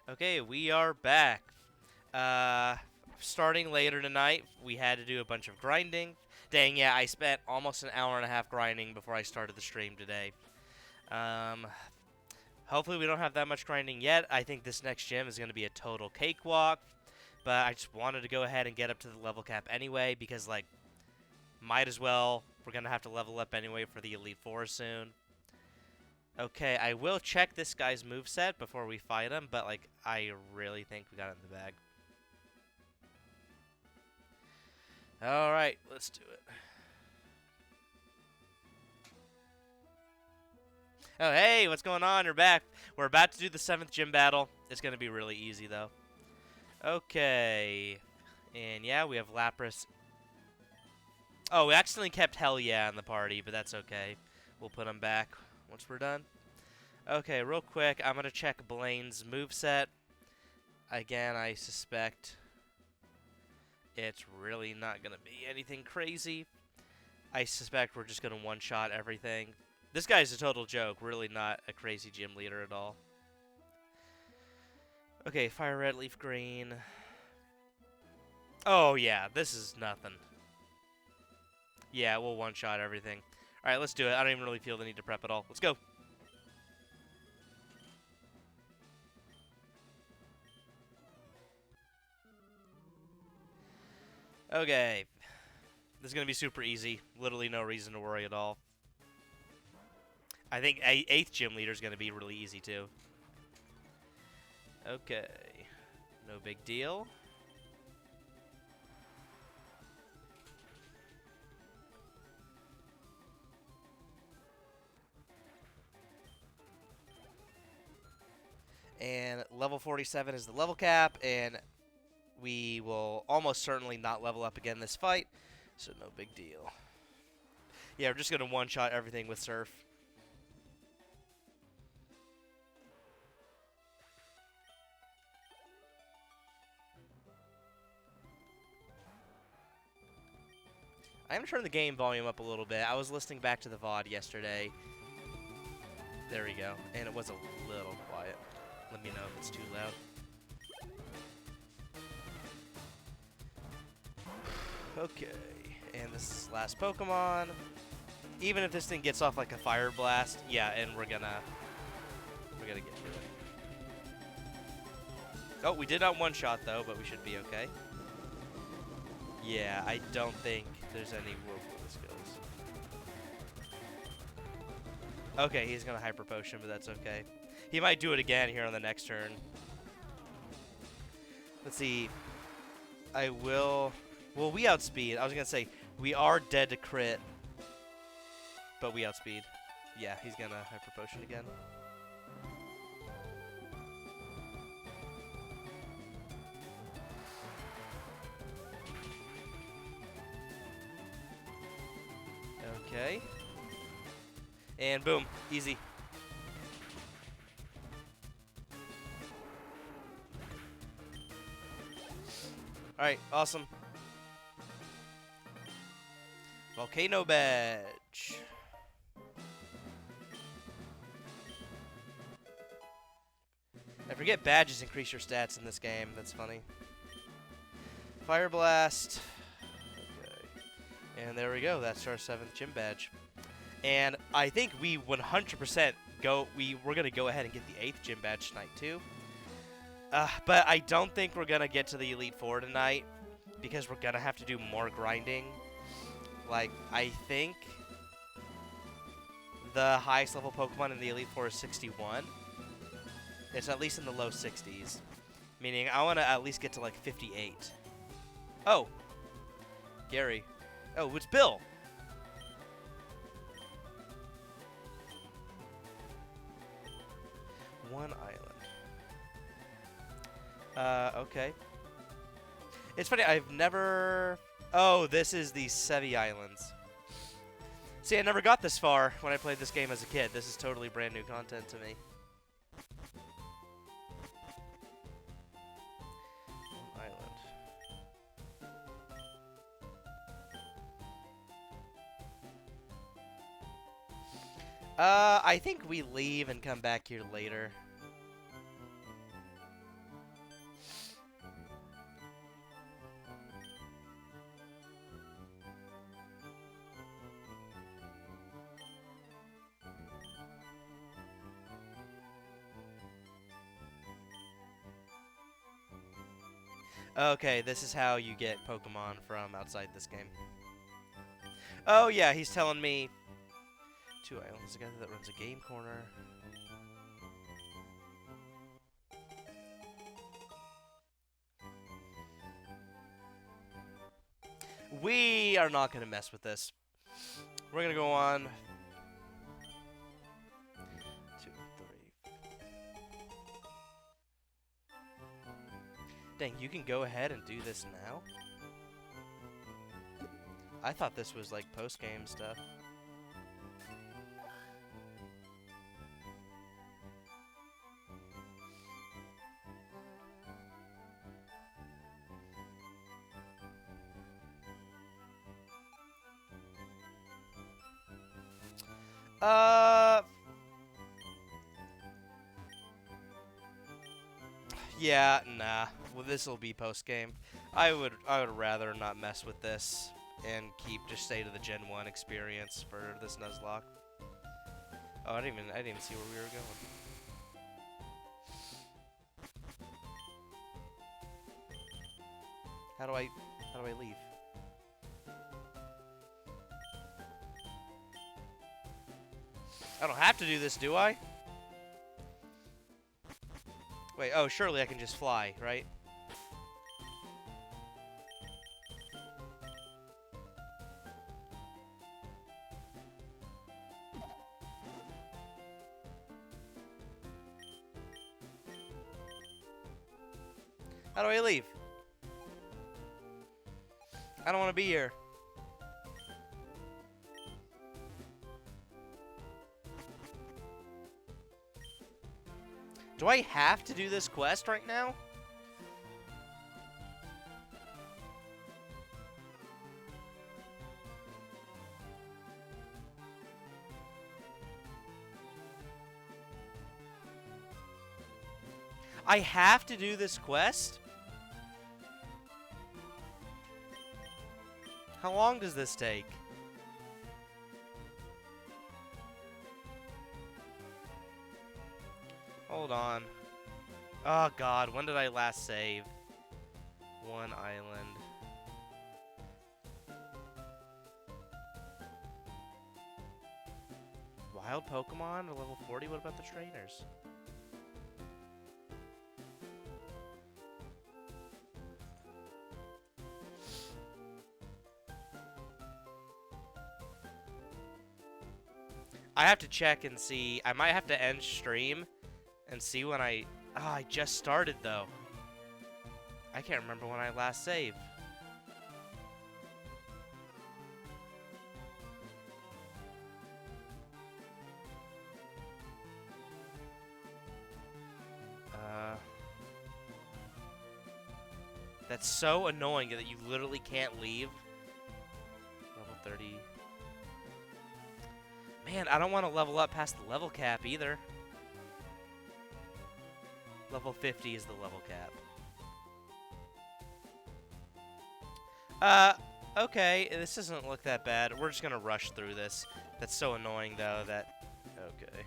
Okay, we are back. Uh, Starting later tonight, we had to do a bunch of grinding. Dang, yeah, I spent almost an hour and a half grinding before I started the stream today. Um, Hopefully we don't have that much grinding yet. I think this next gym is going to be a total cakewalk. But I just wanted to go ahead and get up to the level cap anyway because, like, might as well. We're going to have to level up anyway for the Elite Four soon. Okay, I will check this guy's moveset before we fight him, but, like, I really think we got it in the bag. Alright, let's do it. Oh, hey, what's going on? You're back. We're about to do the 7th gym battle. It's going to be really easy, though. Okay. And, yeah, we have Lapras. Oh, we accidentally kept Hell Yeah in the party, but that's okay. We'll put him back once we're done. Okay, real quick, I'm going to check Blaine's moveset. Again, I suspect it's really not going to be anything crazy. I suspect we're just going to one-shot everything. This guy's a total joke, really not a crazy gym leader at all. Okay, Fire Red, Leaf Green. Oh, yeah, this is nothing. Yeah, we'll one-shot everything. Alright, let's do it. I don't even really feel the need to prep at all. Let's go. Okay. This is going to be super easy. Literally no reason to worry at all. I think 8th gym leader is going to be really easy, too. Okay. No big deal. And level 47 is the level cap, and we will almost certainly not level up again this fight, so no big deal. Yeah, we're just going to one-shot everything with Surf. I'm going to turn the game volume up a little bit. I was listening back to the VOD yesterday. There we go. And it was a little quiet. Let me know if it's too loud. Okay. And this is last Pokemon. Even if this thing gets off like a Fire Blast, yeah, and we're gonna get through it. Oh, we did not one-shot though, but we should be okay. Yeah, I don't think there's any whoop where this goes. Okay, he's gonna Hyper Potion, but that's okay. He might do it again here on the next turn. Let's see. I will... Well, we outspeed. I was gonna say, we are dead to crit. But we outspeed. Yeah, he's gonna Hyper Potion again. Okay. And boom, easy. Alright, awesome. Volcano Badge. I forget badges increase your stats in this game. That's funny. Fire Blast. Okay. And there we go. That's our 7th gym badge. And I think we 100% we're going to go ahead and get the 8th gym badge tonight too. But I don't think we're going to get to the Elite Four tonight because we're going to have to do more grinding. Like, I think the highest level Pokemon in the Elite Four is 61. It's at least in the low 60s. Meaning I want to at least get to like 58. Oh. Gary. Oh, it's Bill. One island. Okay. It's funny, I've never... Oh, this is the Sevi Islands. See, I never got this far when I played this game as a kid. This is totally brand new content to me. One island. I think we leave and come back here later. Okay, this is how you get Pokemon from outside this game. Oh yeah, he's telling me 2 islands together that runs a game corner. We are not going to mess with this. We're going to go on 2, 3. Dang, you can go ahead and do this now? I thought this was like post-game stuff. Yeah, nah. Well, this will be post game. I would rather not mess with this and just stay to the Gen 1 experience for this Nuzlocke. Oh, I didn't even see where we were going. How do I leave? I don't have to do this, do I? Wait, oh, surely I can just fly, right? How do I leave? I don't want to be here. Do I have to do this quest right now? I have to do this quest? How long does this take? Hold on. Oh god, when did I last save? One island. Wild Pokemon are level 40? What about the trainers? I have to check and see. I might have to end stream and see when I... Oh, I just started, though. I can't remember when I last saved. That's so annoying that you literally can't leave. Level 30. Man, I don't want to level up past the level cap either. Level 50 is the level cap. Okay, this doesn't look that bad. We're just gonna rush through this. That's so annoying, though, that... Okay.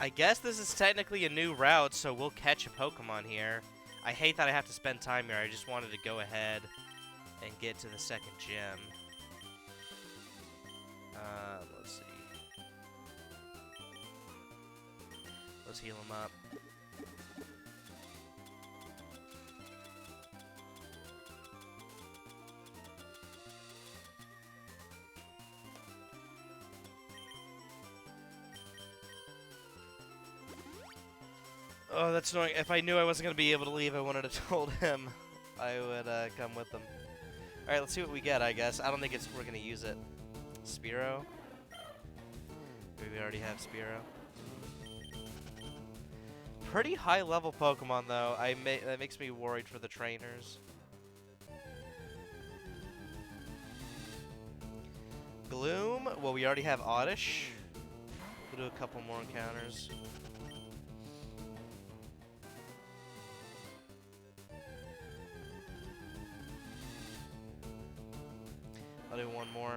I guess this is technically a new route, so we'll catch a Pokemon here. I hate that I have to spend time here. I just wanted to go ahead and get to the second gym. Let's see. Let's heal him up. Oh, that's annoying. If I knew I wasn't going to be able to leave, I wanted to told him I would come with them. Alright, let's see what we get, I guess. I don't think we're going to use it. Spearow? Maybe we already have Spearow. Pretty high level Pokemon, though. That makes me worried for the trainers. Gloom? Well, we already have Oddish. We'll do a couple more encounters. I'll do one more.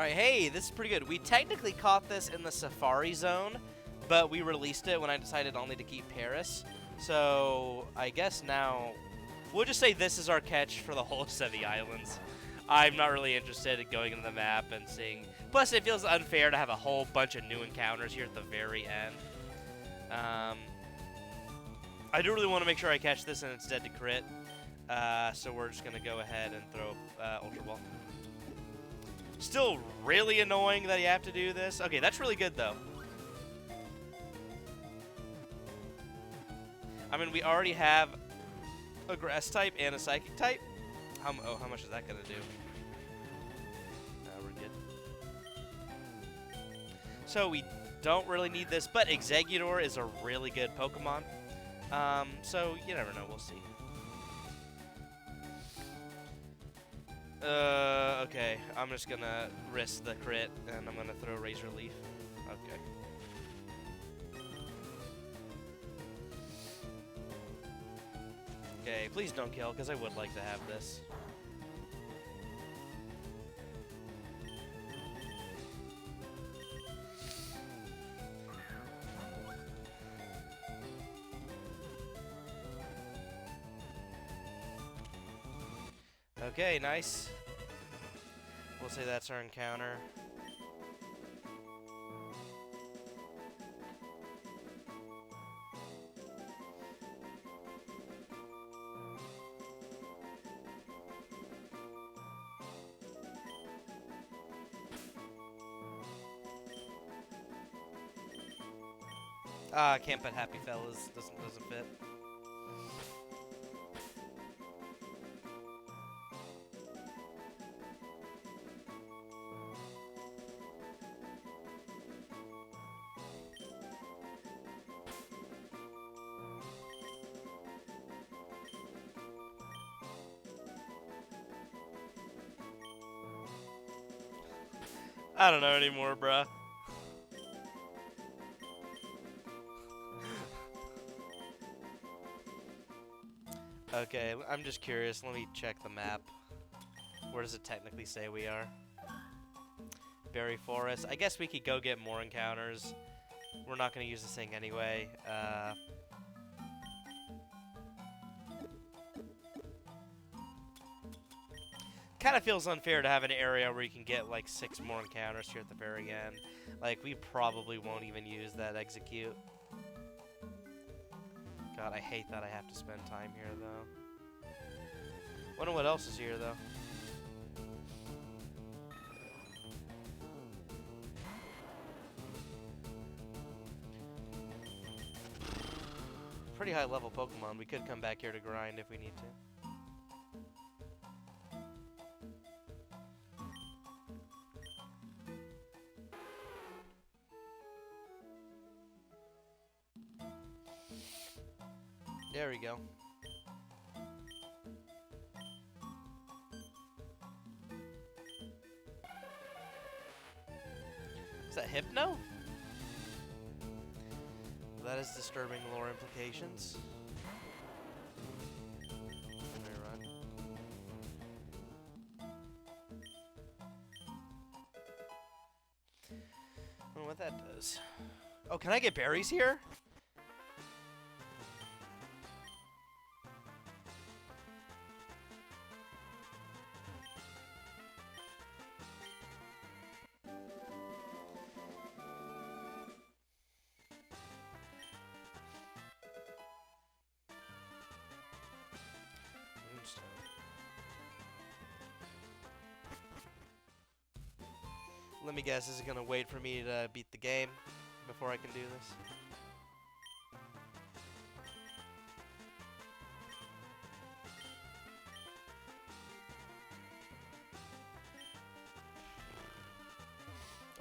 Alright, hey, this is pretty good. We technically caught this in the Safari Zone, but we released it when I decided only to keep Paris. So, I guess now, we'll just say this is our catch for the whole of the islands. I'm not really interested in going into the map and seeing... Plus, it feels unfair to have a whole bunch of new encounters here at the very end. I do really want to make sure I catch this and it's dead to crit. So we're just going to go ahead and throw Ultra Ball. Still really annoying that you have to do this. Okay, that's really good, though. I mean, we already have a Grass type and a Psychic type. How much is that going to do? We're good. So we don't really need this, but Exeggutor is a really good Pokemon. So you never know. We'll see. Okay. I'm just going to risk the crit, and I'm going to throw Razor Leaf. Okay. Okay, please don't kill, because I would like to have this. Okay, nice. We'll say that's our encounter. I can't put Happy Fellas. Doesn't fit. I don't know anymore, bruh. Okay, I'm just curious. Let me check the map. Where does it technically say we are? Berry Forest. I guess we could go get more encounters. We're not going to use this thing anyway. Kind of feels unfair to have an area where you can get like 6 more encounters here at the very end. Like, we probably won't even use that Execute. God, I hate that I have to spend time here, though. Wonder what else is here, though. Pretty high level Pokemon. We could come back here to grind if we need to. There we go. Is that Hypno? That is disturbing lore implications. Let me run. I don't know what that does. Oh, can I get berries here? Let me guess, is it gonna wait for me to beat the game before I can do this?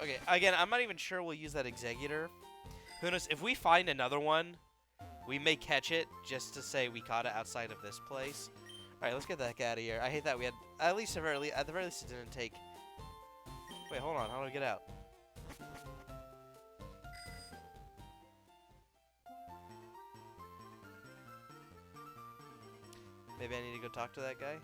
Okay, again, I'm not even sure we'll use that Exeggutor. Who knows? If we find another one, we may catch it just to say we caught it outside of this place. Alright, let's get the heck out of here. I hate that we had, at the very least it didn't take... Wait, hold on. How do I get out? Maybe I need to go talk to that guy?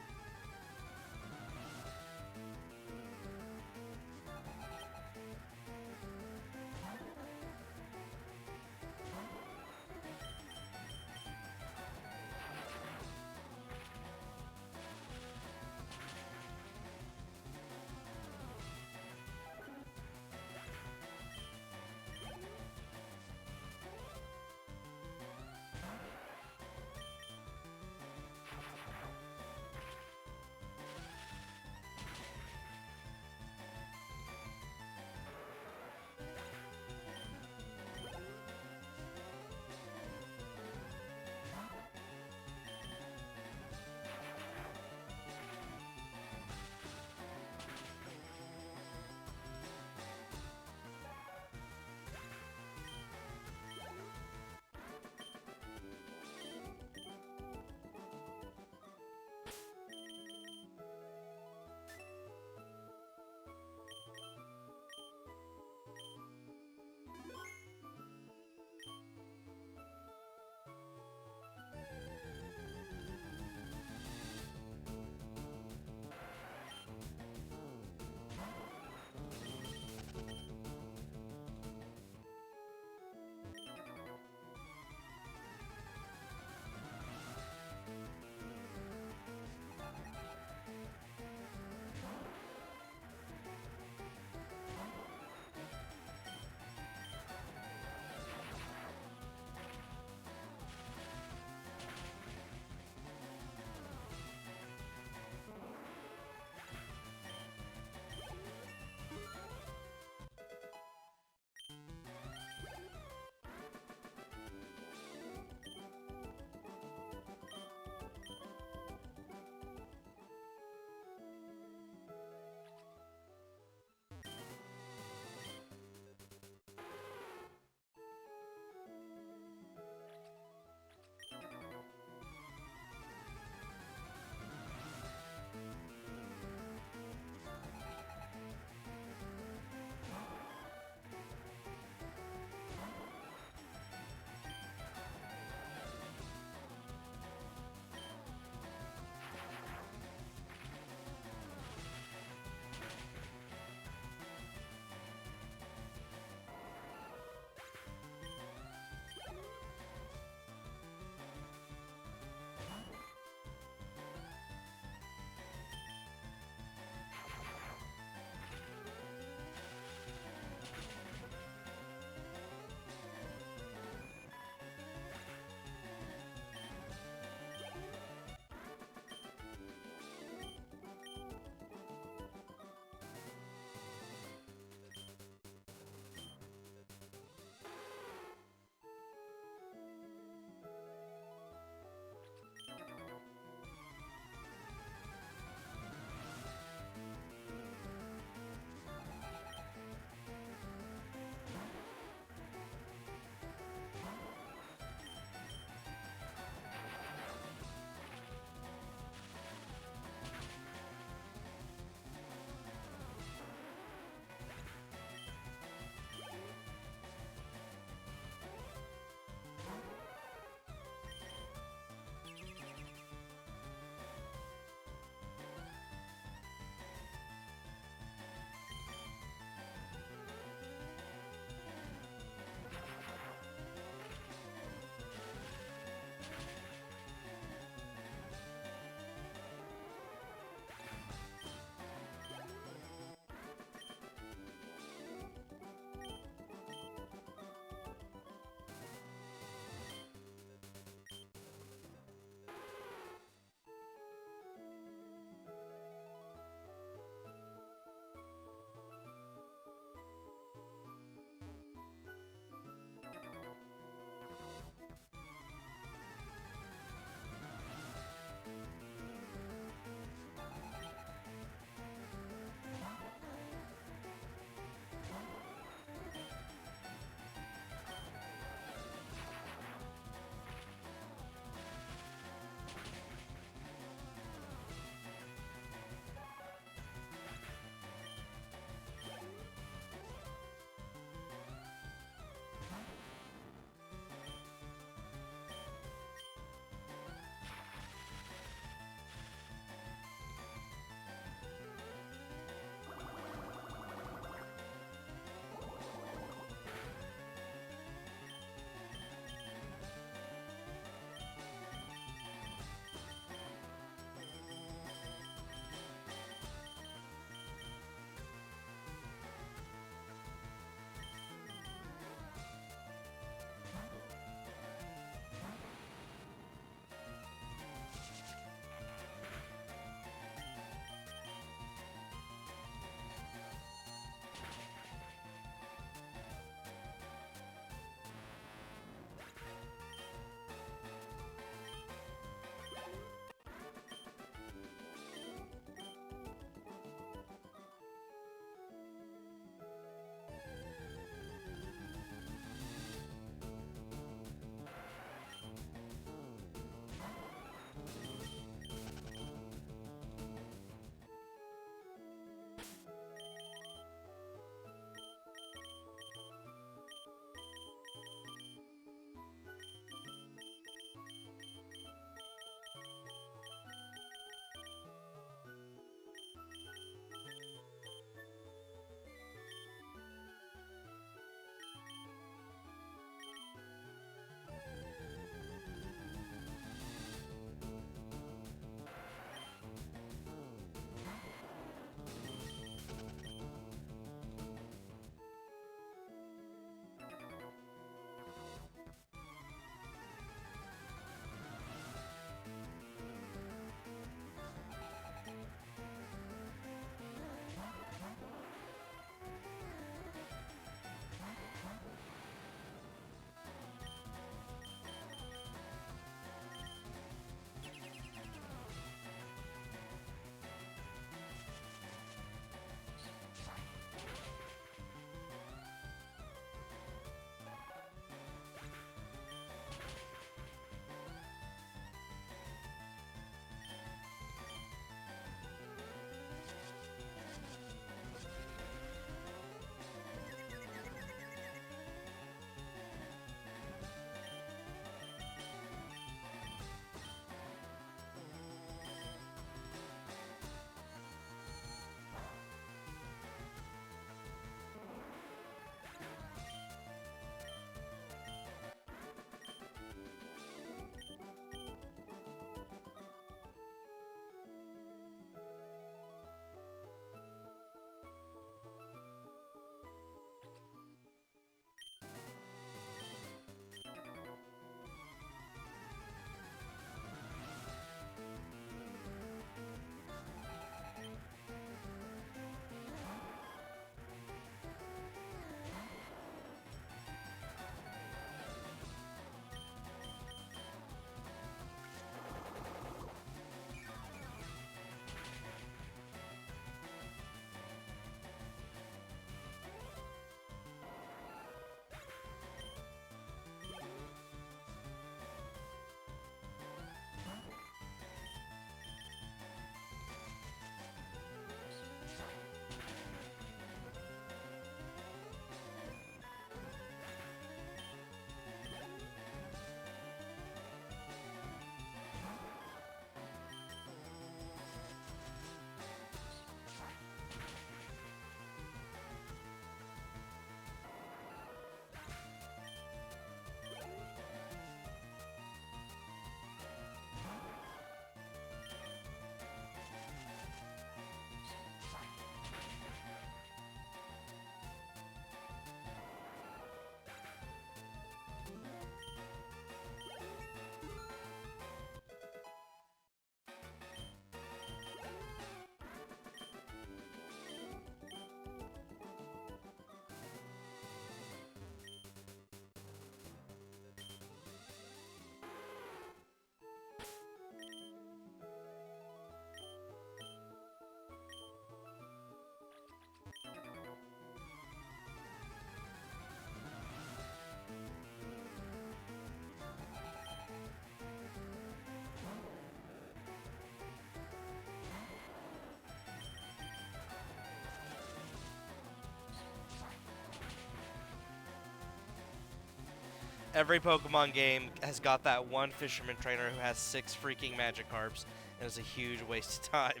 Every Pokemon game has got that one fisherman trainer who has 6 freaking Magikarps, and it's a huge waste of time.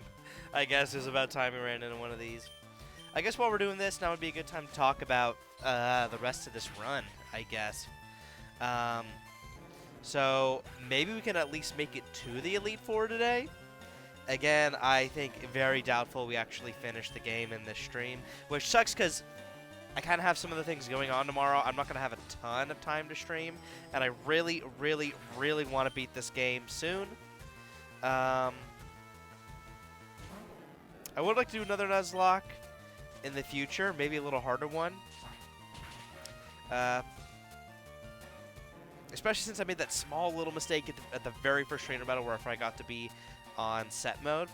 I guess it was about time we ran into one of these. I guess while we're doing this, now would be a good time to talk about the rest of this run, I guess. So maybe we can at least make it to the Elite Four today. Again, I think very doubtful we actually finish the game in this stream, which sucks because I kind of have some other things going on tomorrow. I'm not going to have a ton of time to stream, and I really, really, really want to beat this game soon. I would like to do another Nuzlocke in the future, maybe a little harder one. Especially since I made that small little mistake at the very first trainer battle where I forgot to be on set mode.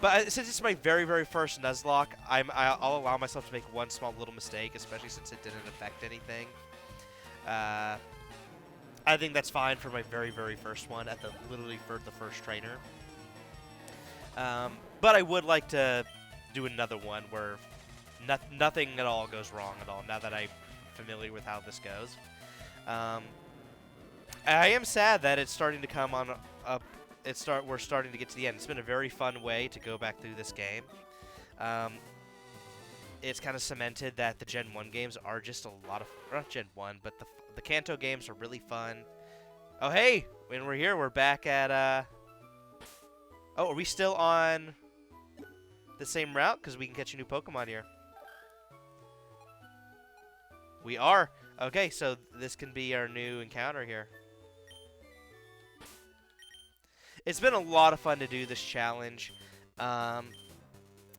But since it's my very, very first Nuzlocke, I'll allow myself to make one small little mistake, especially since it didn't affect anything. I think that's fine for my very, very first one at literally for the first trainer. But I would like to do another one where nothing at all goes wrong at all, now that I'm familiar with how this goes. I am sad that it's starting to come on up. We're starting to get to the end. It's been a very fun way to go back through this game. It's kind of cemented that the Gen 1 games are just a lot of... Not Gen 1, but the Kanto games are really fun. Oh, hey! When we're here, we're back at... Oh, are we still on the same route? Because we can catch a new Pokemon here. We are. Okay, so this can be our new encounter here. It's been a lot of fun to do this challenge. It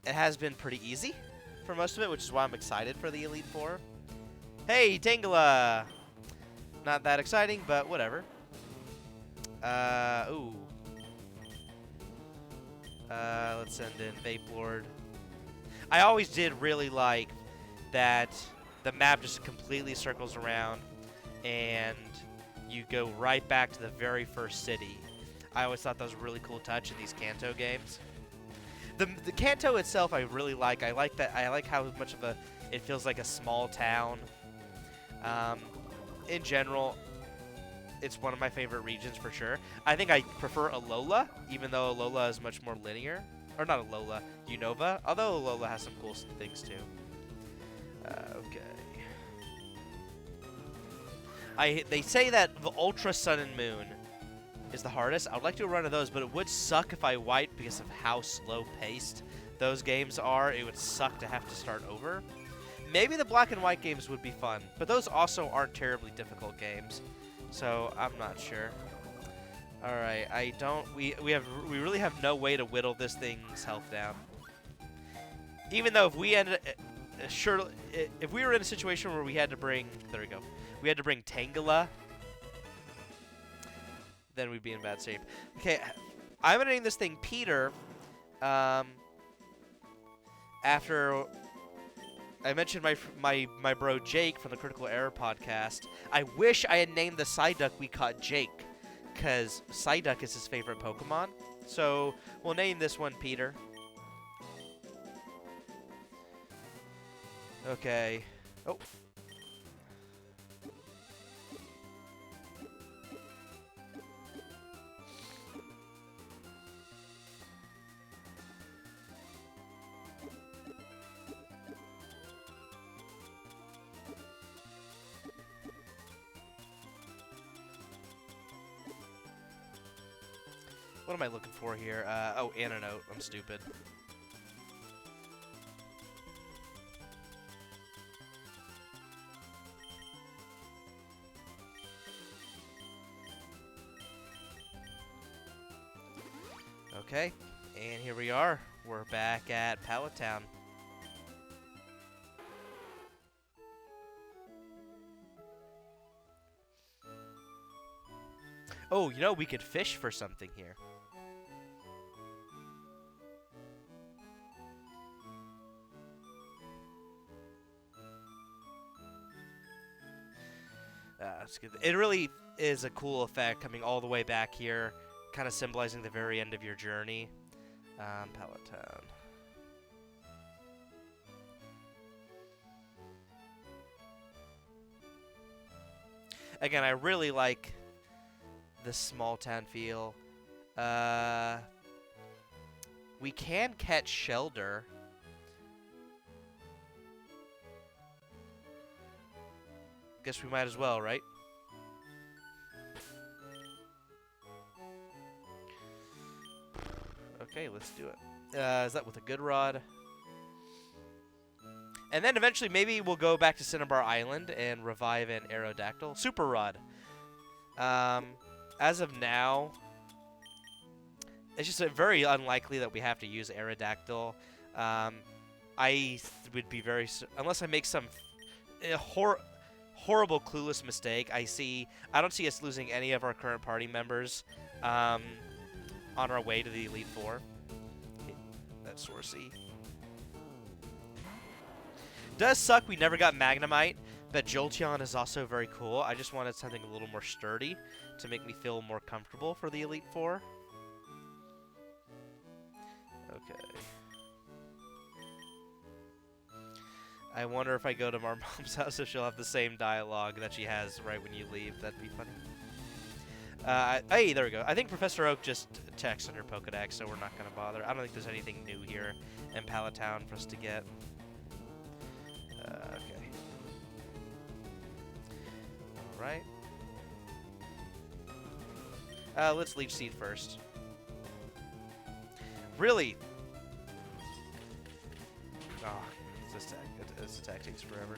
has been pretty easy for most of it, which is why I'm excited for the Elite Four. Hey, Tangela! Not that exciting, but whatever. Ooh. Let's send in Vape Lord. I always did really like that the map just completely circles around and you go right back to the very first city. I always thought that was a really cool touch in these Kanto games. The Kanto itself I really like. I like that. I like how much of it feels like a small town. In general, it's one of my favorite regions for sure. I think I prefer Alola, even though Alola is much more linear. Or not Alola, Unova. Although Alola has some cool things too. Okay. They say that the Ultra Sun and Moon is the hardest. I would like to do a run of those, but it would suck if I wiped because of how slow-paced those games are. It would suck to have to start over. Maybe the Black and White games would be fun, but those also aren't terribly difficult games, so I'm not sure. All right, we really have no way to whittle this thing's health down. Even though if we were in a situation where we had to bring, there we go, we had to bring Tangela, then we'd be in bad shape. Okay, I'm gonna name this thing Peter. After I mentioned my bro Jake from the Critical Error podcast. I wish I had named the Psyduck we caught Jake, because Psyduck is his favorite Pokemon. So we'll name this one Peter. Okay. Oh. What am I looking for here? Oh, antidote. I'm stupid. Okay, and here we are. We're back at Pallet Town. Oh, you know, we could fish for something here. That's good. It really is a cool effect coming all the way back here, kind of symbolizing the very end of your journey. Pallet Town. Again, I really like this small town feel. We can catch Shelder. Guess we might as well, right? Okay, let's do it. Is that with a good rod? And then eventually maybe we'll go back to Cinnabar Island and revive an Aerodactyl. Super Rod. As of now, it's just very unlikely that we have to use Aerodactyl. I would be very... Unless I make some horrible clueless mistake, I don't see us losing any of our current party members on our way to the Elite Four. That's Sourcey. Does suck we never got Magnemite, but Jolteon is also very cool. I just wanted something a little more sturdy to make me feel more comfortable for the Elite Four. Okay. I wonder if I go to our mom's house if she'll have the same dialogue that she has right when you leave. That'd be funny. Hey, there we go. I think Professor Oak just checks on her Pokedex, so we're not going to bother. I don't think there's anything new here in Palatown for us to get. Okay. Alright. Let's Leech Seed first. Really? Oh, this attack takes forever.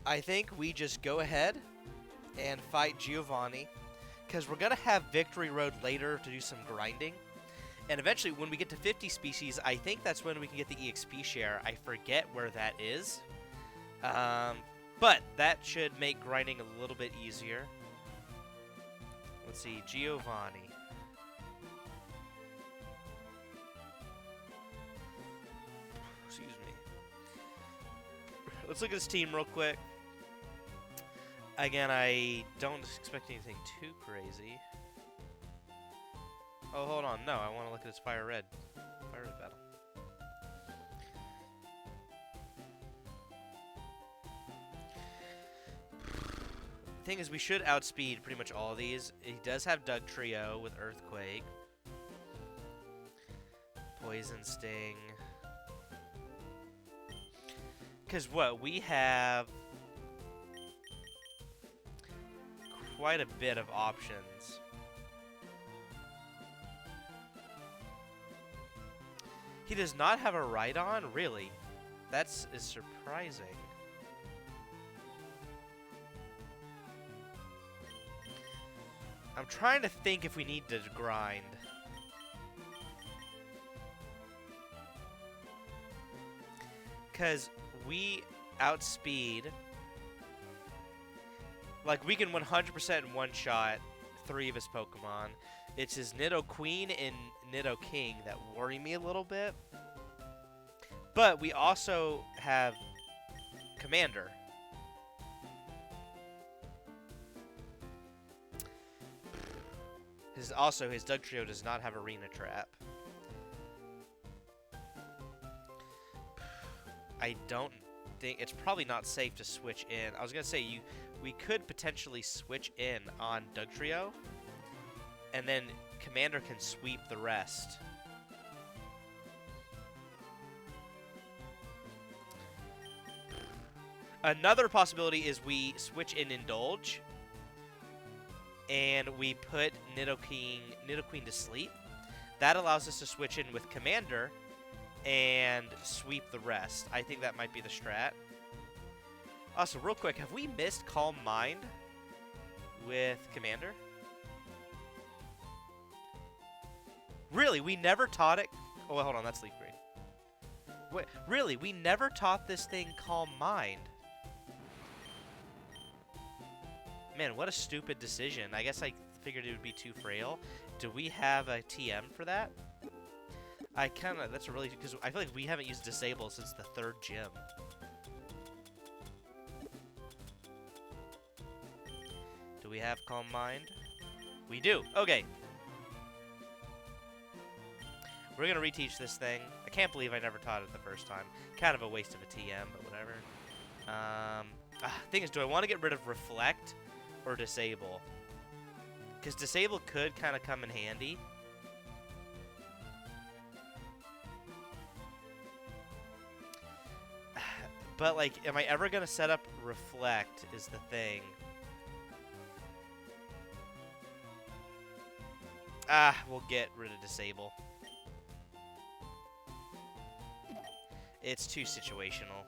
I think we just go ahead and fight Giovanni, because we're going to have Victory Road later to do some grinding. And eventually, when we get to 50 species, I think that's when we can get the EXP share. I forget where that is. But that should make grinding a little bit easier. Let's see, Giovanni. Excuse me. Let's look at his team real quick. Again, I don't expect anything too crazy. Oh, hold on. No, I want to look at his FireRed battle. Thing is, we should outspeed pretty much all of these. He does have Doug Trio with Earthquake. Poison Sting. Because what? We have quite a bit of options. He does not have a Rhydon? Really? That's surprising. I'm trying to think if we need to grind. Because we outspeed. Like, we can 100% in one shot 3 of his Pokemon. It's his Nidoqueen and Nidoking that worry me a little bit. But we also have Commander. Also, his Doug Trio does not have Arena Trap. I don't think... It's probably not safe to switch in. I was going to say, we could potentially switch in on Doug Trio, and then Commander can sweep the rest. Another possibility is we switch in Indulge, and we put Nidoqueen to sleep. That allows us to switch in with Commander and sweep the rest. I think that might be the strat. Also, real quick, have we missed Calm Mind with Commander? Really? We never taught it? Oh, hold on, that's Leaf Green. Wait, really? We never taught this thing Calm Mind? Man, what a stupid decision. I guess I figured it would be too frail. Do we have a TM for that? That's a really... Because I feel like we haven't used Disable since the 3rd gym. Do we have Calm Mind? We do. Okay. We're going to reteach this thing. I can't believe I never taught it the first time. Kind of a waste of a TM, but whatever. Thing is, do I want to get rid of Reflect or Disable? Because Disable could kind of come in handy. But, like, am I ever going to set up Reflect is the thing. We'll get rid of Disable. It's too situational.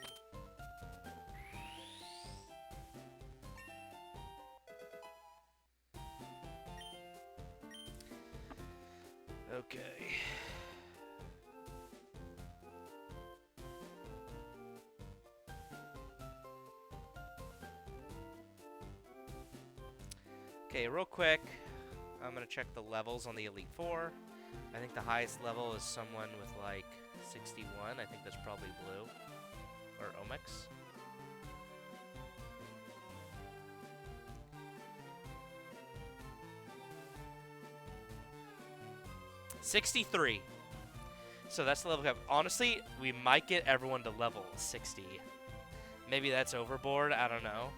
Okay. Okay, real quick, I'm going to check the levels on the Elite Four. I think the highest level is someone with, like, 61. I think that's probably Blue. Or Omex. $63. So that's the level cap. Honestly, we might get everyone to level 60. Maybe that's overboard. I don't know.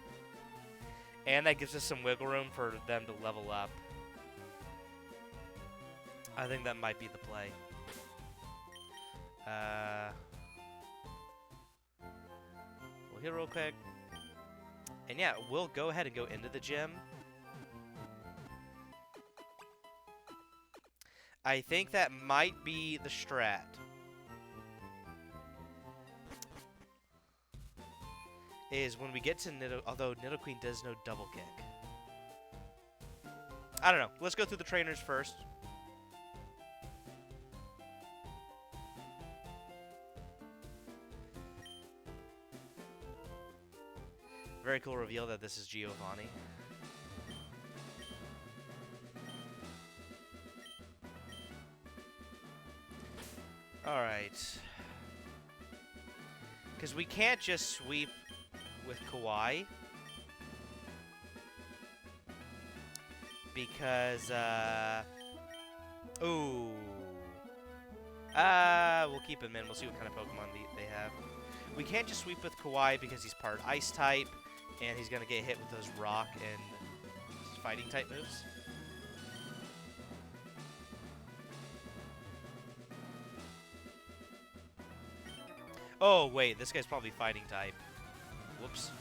And that gives us some wiggle room for them to level up. I think that might be the play. We'll hit real quick. And yeah, we'll go ahead and go into the gym. I think that might be the strat. is when we get to although Nidoqueen does no double kick. I don't know. Let's go through the trainers first. Very cool reveal that this is Giovanni. Alright. Because we can't just sweep with Kawaii. Because, ooh. We'll keep him in. We'll see what kind of Pokemon they have. We can't just sweep with Kawaii because he's part Ice type, and he's going to get hit with those Rock and Fighting type moves. Oh, wait. This guy's probably Fighting type. Whoops.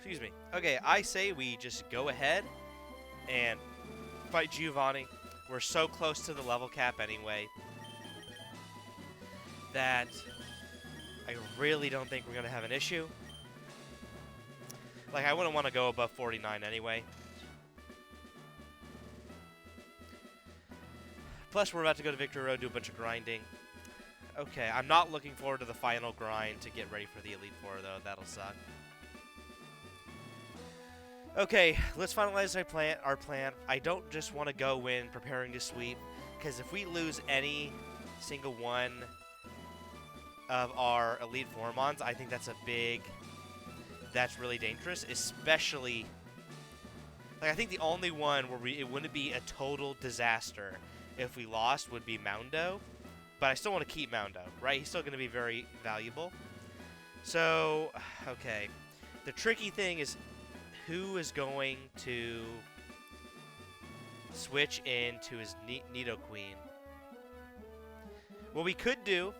Excuse me. Okay, I say we just go ahead and fight Giovanni. We're so close to the level cap anyway that I really don't think we're going to have an issue. Like, I wouldn't want to go above 49 anyway. Plus, we're about to go to Victory Road, do a bunch of grinding. Okay, I'm not looking forward to the final grind to get ready for the Elite Four, though. That'll suck. Okay, let's finalize our plan. I don't just want to go in preparing to sweep, because if we lose any single one of our Elite Four mons, I think that's that's really dangerous, especially, like, I think the only one where it wouldn't be a total disaster if we lost would be Moundo, but I still want to keep Moundo, right? He's still going to be very valuable. So, okay, the tricky thing is who is going to switch into his Nidoqueen. What we could do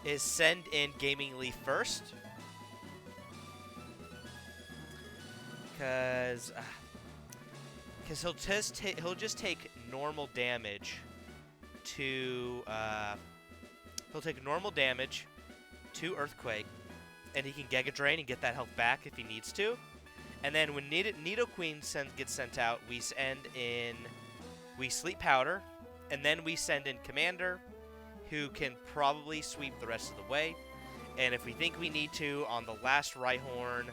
is send in Gaming Leaf first, because he'll just take normal damage to Earthquake, and he can Giga Drain and get that health back if he needs to. And then when Nidoqueen gets sent out, we Sleep Powder, and then we send in Commander, who can probably sweep the rest of the way. And if we think we need to, on the last Rhyhorn,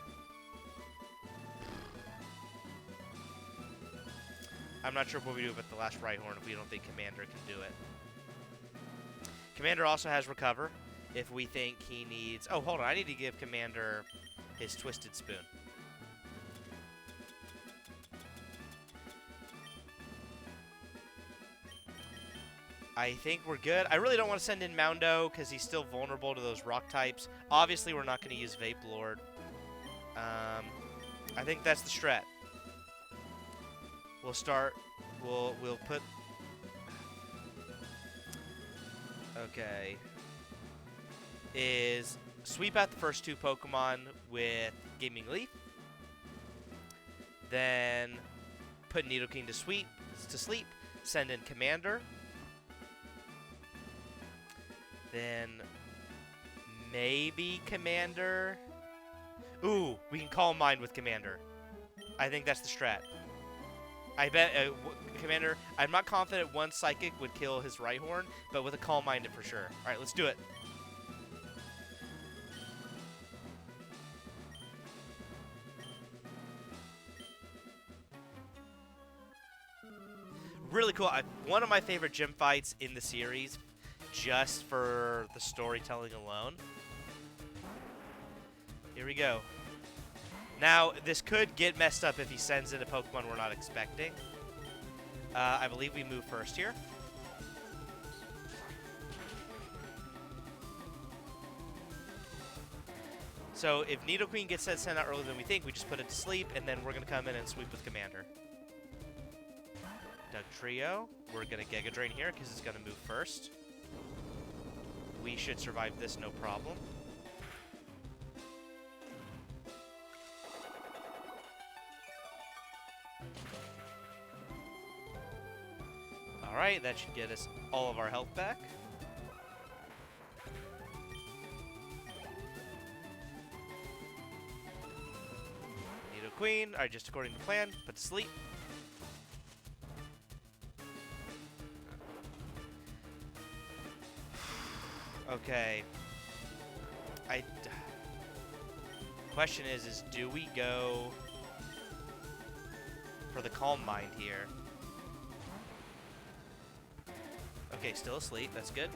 I'm not sure what we do about the last Rhyhorn if we don't think Commander can do it. Commander also has Recover if we think he needs... Oh, hold on. I need to give Commander his Twisted Spoon. I think we're good. I really don't want to send in Moundo because he's still vulnerable to those rock types. Obviously, we're not going to use Vape Lord. I think that's the strat. We'll put... Okay. Is sweep out the first two Pokemon with Gaming Leaf. Then put Nidoking to sleep. Send in Commander. Then maybe Commander. Ooh, we can Calm Mind with Commander. I think that's the strat. I bet Commander. I'm not confident one Psychic would kill his Rhyhorn, but with a Calm Mind, for sure. All right, let's do it. Really cool. One of my favorite gym fights in the series, just for the storytelling alone. Here we go. Now, this could get messed up if he sends in a Pokemon we're not expecting. I believe we move first here. So if Nidoqueen gets sent out earlier than we think, we just put it to sleep, and then we're going to come in and sweep with Commander. Dugtrio. We're going to Giga Drain here because it's going to move first. We should survive this, no problem. Alright, that should get us all of our health back. Nidoqueen, alright, just according to plan, put to sleep. Okay. Question is do we go for the Calm Mind here? Okay, still asleep. That's good.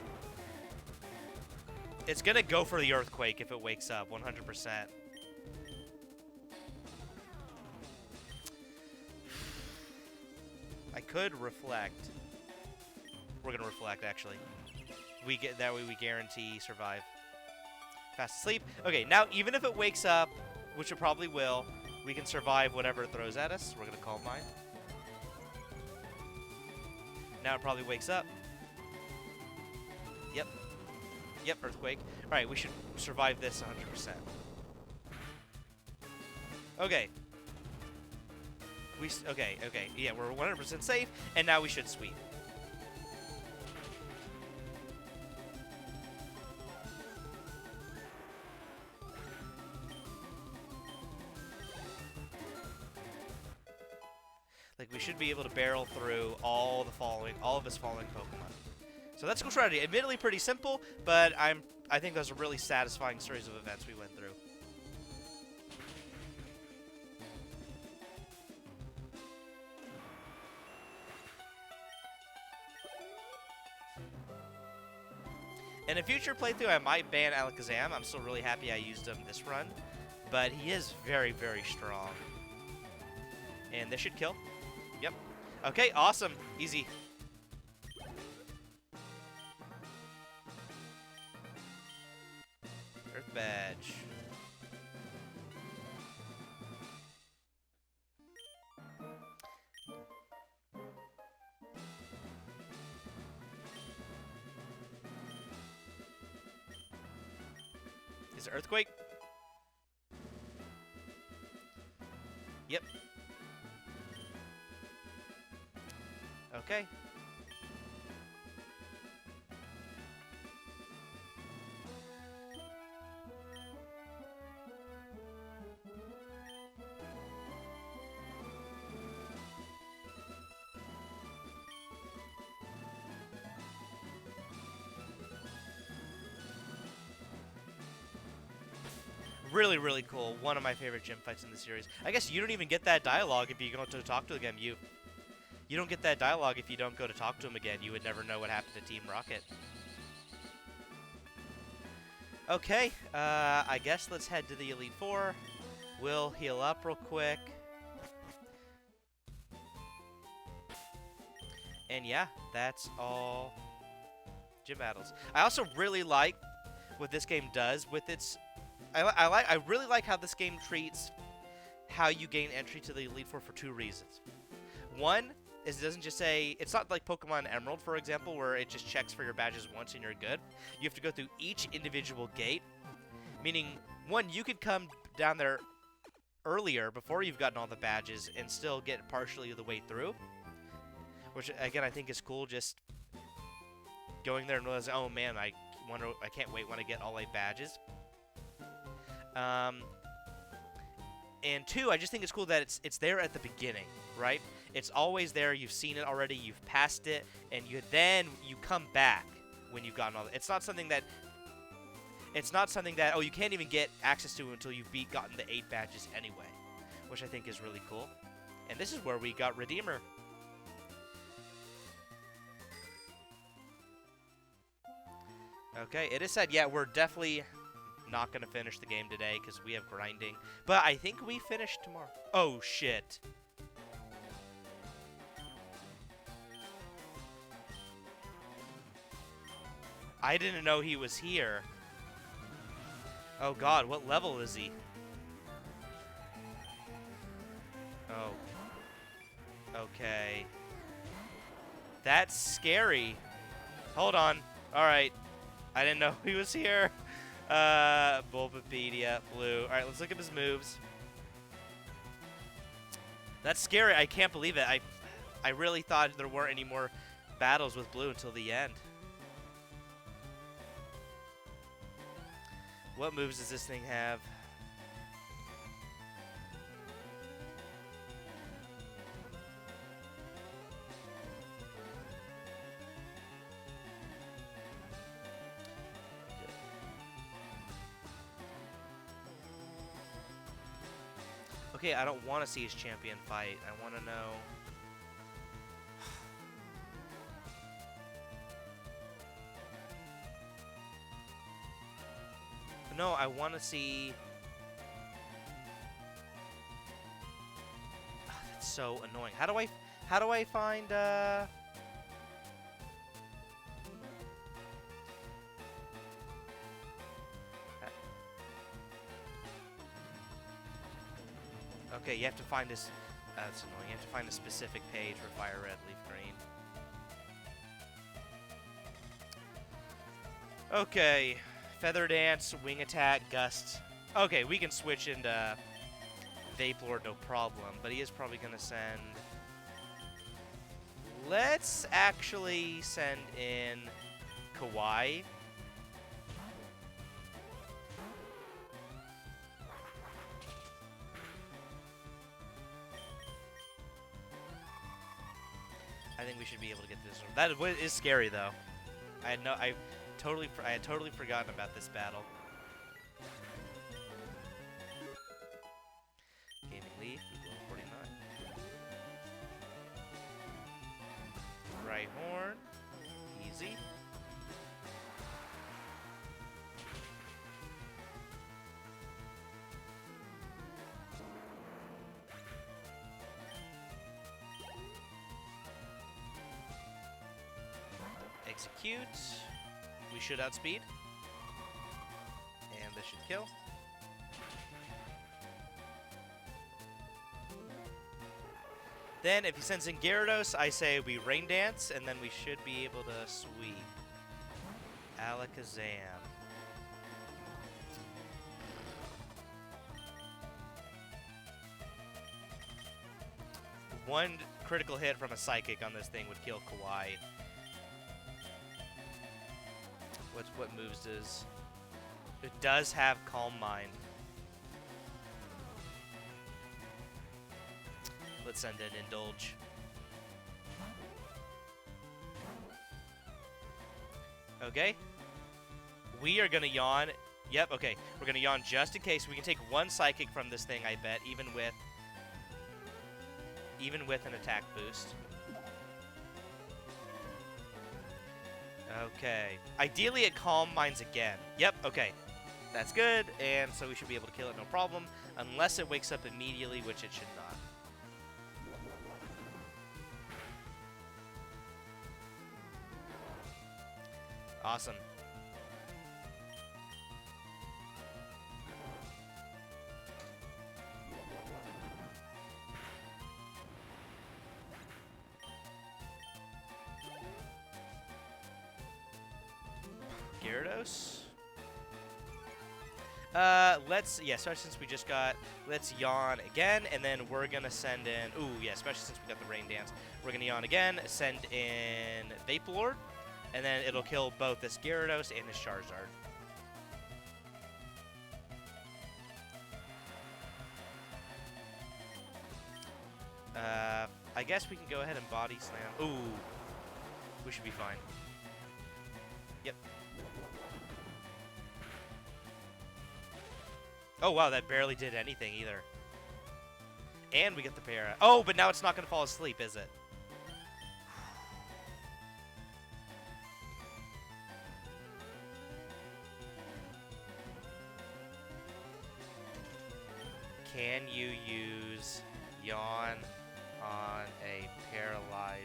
It's gonna go for the Earthquake if it wakes up, 100%. I could Reflect. We're gonna Reflect, actually. That way we guarantee survive. Fast asleep. Okay, now even if it wakes up, which it probably will, we can survive whatever it throws at us. We're gonna Calm Mind. Now it probably wakes up. Yep. Yep, earthquake. Alright, we should survive this 100%. Okay. Okay. Yeah, we're 100% safe, and now we should sweep. Like, we should be able to barrel through all of his falling Pokemon. So that's a cool strategy. Admittedly pretty simple, but I think those are really satisfying series of events we went through. In a future playthrough, I might ban Alakazam. I'm still really happy I used him this run, but he is very, very strong. And this should kill. Yep. Okay, awesome. Easy. Earth Badge. Is it Earthquake? Yep. Okay. Really, really cool. One of my favorite gym fights in the series. I guess you don't even get that dialogue if you go to talk to him again. You don't get that dialogue if you don't go to talk to him again. You would never know what happened to Team Rocket. Okay, I guess let's head to the Elite Four. We'll heal up real quick. And yeah, that's all gym battles. I also really like what this game does with its... I really like how this game treats how you gain entry to the Elite Four for two reasons. One is it doesn't just say... It's not like Pokemon Emerald, for example, where it just checks for your badges once and you're good. You have to go through each individual gate. Meaning, one, you could come down there earlier before you've gotten all the badges and still get partially the way through. Which, again, I think is cool, just going there and realizing, oh man, I can't wait when I get all 8 badges. And two, I just think it's cool that it's there at the beginning, right? It's always there. You've seen it already. You've passed it, and then you come back when you've gotten all. It's not something that. It's not something that you can't even get access to until you've gotten the 8 badges anyway, which I think is really cool. And this is where we got Redeemer. Okay, it is said, yeah, we're definitely not going to finish the game today because we have grinding. But I think we finish tomorrow. Oh, shit. I didn't know he was here. Oh, God, what level is he? Oh. Okay. That's scary. Hold on. All right. I didn't know he was here. Bulbapedia, Blue. All right, let's look at his moves. That's scary. I can't believe it. I really thought there weren't any more battles with Blue until the end. What moves does this thing have? Okay, I don't want to see his champion fight. I want to know... No, I want to see... Oh, that's so annoying. How do I find, Okay, you have to find this... that's annoying. You have to find a specific page for FireRed Leaf Green. Okay. Feather Dance, Wing Attack, Gust. Okay, we can switch into Vaporward, no problem. But he is probably going to send... Let's actually send in Kawaii. I think we should be able to get this one. That is scary though. I had totally forgotten about this battle. Gaming Leaf, Google 49. Right Horn, easy. Execute. We should outspeed. And this should kill. Then, if he sends in Gyarados, I say we Rain Dance, and then we should be able to sweep. Alakazam. One critical hit from a Psychic on this thing would kill Kawaii. What moves does... It does have Calm Mind. Let's send in Indulge. Okay. We are going to yawn. Yep, okay. We're going to yawn just in case. We can take one Psychic from this thing, I bet, even with an attack boost. Okay. Ideally, it Calm Minds again. Yep, okay. That's good, and so we should be able to kill it, no problem. Unless it wakes up immediately, which it should not. Awesome. Gyarados. Especially since we just got, let's yawn again, and then we're gonna send in, especially since we got the Rain Dance, we're gonna yawn again, send in Vaporward, and then it'll kill both this Gyarados and this Charizard. I guess we can go ahead and Body Slam. Ooh, we should be fine. Yep. Oh, wow, that barely did anything either. And we get the para. Oh, but now it's not going to fall asleep, is it? Can you use Yawn on a paralyzed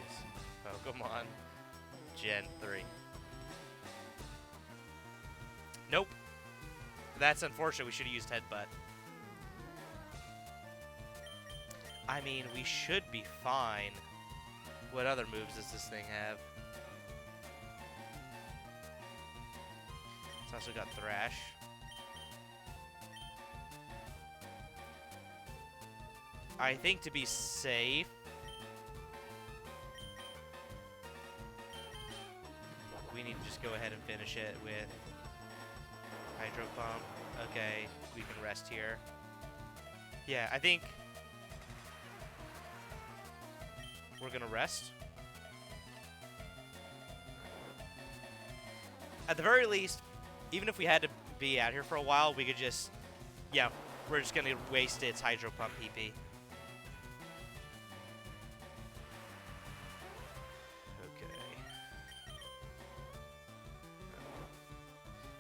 Pokemon? Gen 3. Nope. That's unfortunate. We should have used Headbutt. I mean, we should be fine. What other moves does this thing have? It's also got Thrash. I think to be safe, we need to just go ahead and finish it with Hydro Pump. Okay, we can rest here. Yeah, I think we're gonna rest. At the very least, even if we had to be out here for a while, we could just, yeah, we're just gonna waste its Hydro Pump PP.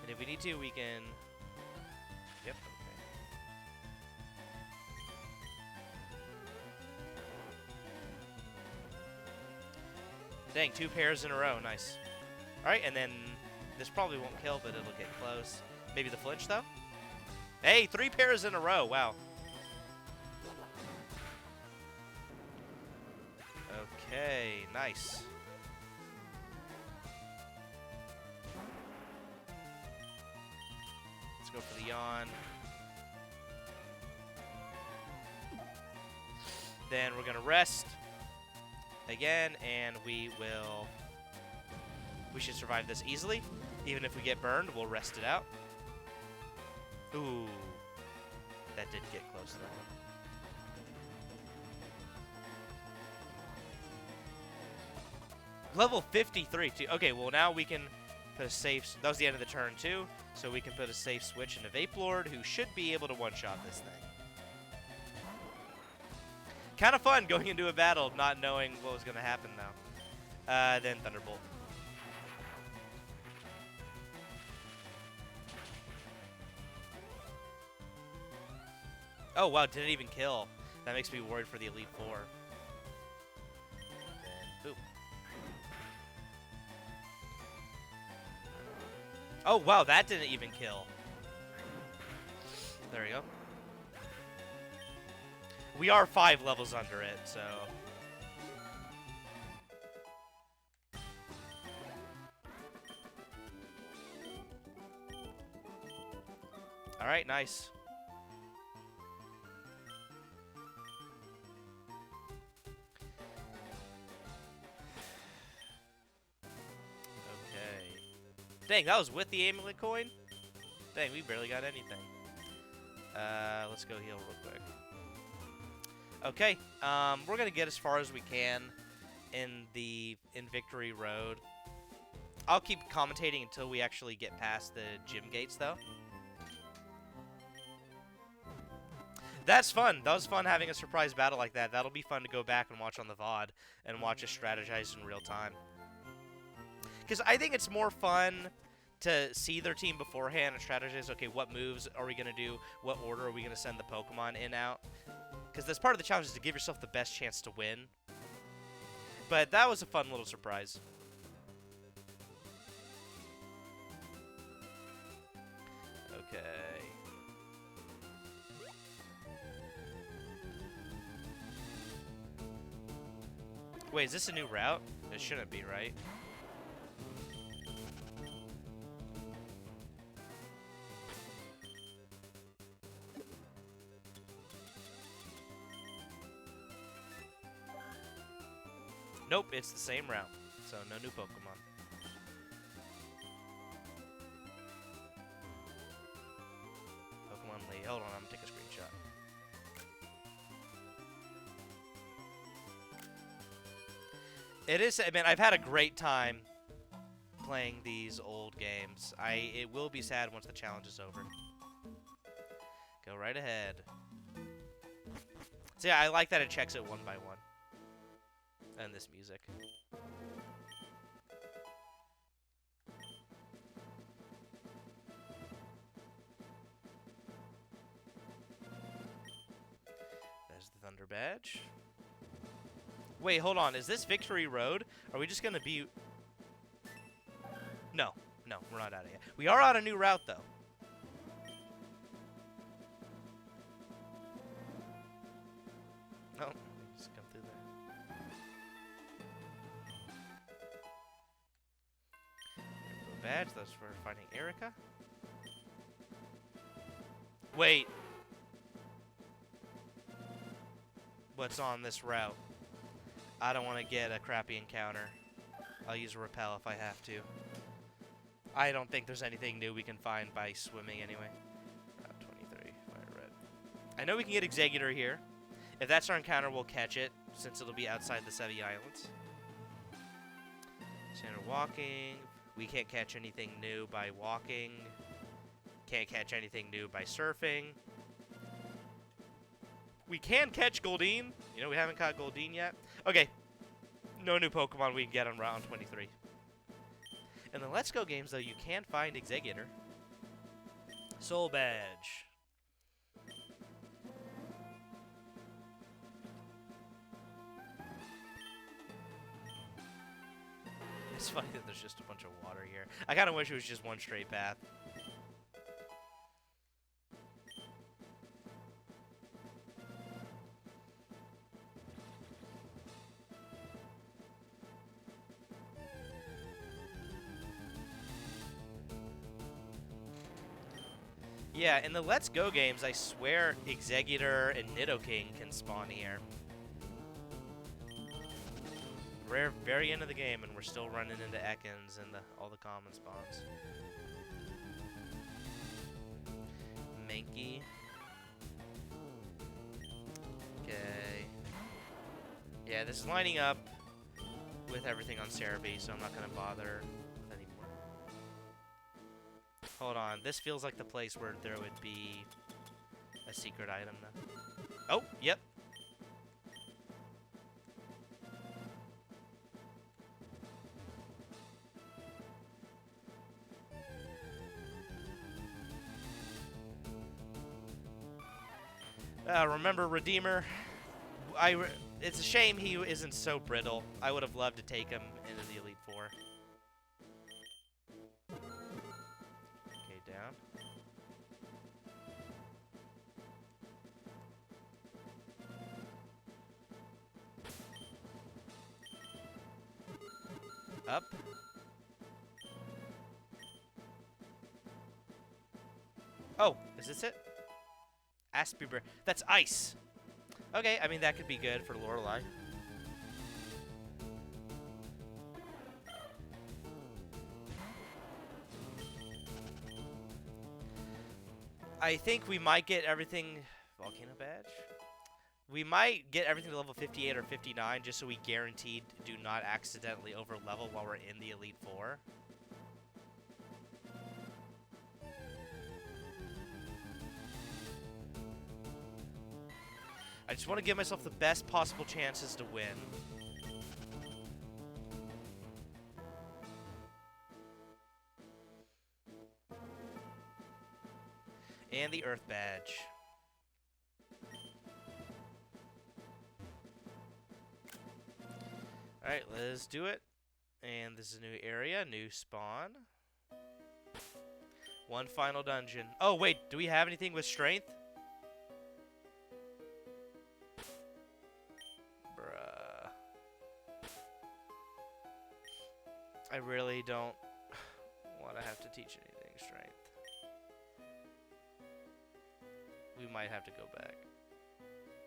If we need to, we can... Yep, okay. Dang, 2 pairs in a row. Nice. Alright, and then this probably won't kill, but it'll get close. Maybe the flinch, though? Hey, 3 pairs in a row. Wow. Okay, nice. go for the yawn. Then we're going to rest again, and we should survive this easily. Even if we get burned, we'll rest it out. Ooh. That did get close, though. Level 53, too. Okay, well, now we can put a safe... That was the end of the turn, too. So we can put a safe switch into Vape Lord, who should be able to one-shot this thing. Kind of fun going into a battle, not knowing what was going to happen, though. Then Thunderbolt. Oh, wow, didn't even kill. That makes me worried for the Elite Four. Then, boom. Oh, wow, that didn't even kill. There we go. We are 5 levels under it, so... Alright, nice. Dang, that was with the amulet coin? Dang, we barely got anything. Let's go heal real quick. Okay, we're gonna get as far as we can in Victory Road. I'll keep commentating until we actually get past the gym gates, though. That's fun. That was fun having a surprise battle like that. That'll be fun to go back and watch on the VOD and watch us strategize in real time. Because I think it's more fun to see their team beforehand and strategize, okay, what moves are we going to do? What order are we going to send the Pokemon in out? Because that's part of the challenge is to give yourself the best chance to win. But that was a fun little surprise. Okay. Wait, is this a new route? It shouldn't be, right? Nope, it's the same route, so no new Pokemon. Pokemon Lady. Hold on, I'm gonna take a screenshot. It is, I mean, I've had a great time playing these old games. It will be sad once the challenge is over. Go right ahead. So yeah, I like that it checks it one by one. And this music. There's the Thunder Badge. Wait, hold on. Is this Victory Road? Are we just gonna be... No. No, we're not out of here. We are on a new route, though. Oh, just come through there. Badge, those for finding Erica. Wait. What's on this route? I don't want to get a crappy encounter. I'll use a repel if I have to. I don't think there's anything new we can find by swimming anyway. Route 23, FireRed. I know we can get Executor here. If that's our encounter, we'll catch it, since it'll be outside the Sevi Islands. Standard walking. We can't catch anything new by walking. Can't catch anything new by surfing. We can catch Goldeen. You know, we haven't caught Goldeen yet. Okay. No new Pokemon we can get on Route 23. In the Let's Go games, though, you can find Executor. Soul Badge. It's funny that there's just a bunch of water here. I kind of wish it was just one straight path. Yeah, in the Let's Go games, I swear Executor and Nidoking can spawn here. We're very end of the game, and we're still running into Ekans and all the common spawns. Mankey. Okay. Yeah, this is lining up with everything on Cerebi, so I'm not going to bother with any more. Hold on. This feels like the place where there would be a secret item now. Oh, yep. Remember Redeemer? It's a shame he isn't so brittle. I would have loved to take him into the Elite Four. Okay, down. Up. Oh, is this it? Aspie. That's ice. Okay, I mean, that could be good for Lorelei. I think we might get everything... Volcano badge? We might get everything to level 58 or 59 just so we guaranteed do not accidentally over-level while we're in the Elite Four. I just want to give myself the best possible chances to win. And the Earth Badge. Alright, let's do it. And this is a new area, new spawn. One final dungeon. Oh, wait, do we have anything with strength? Bruh. I really don't want to have to teach anything strength. We might have to go back.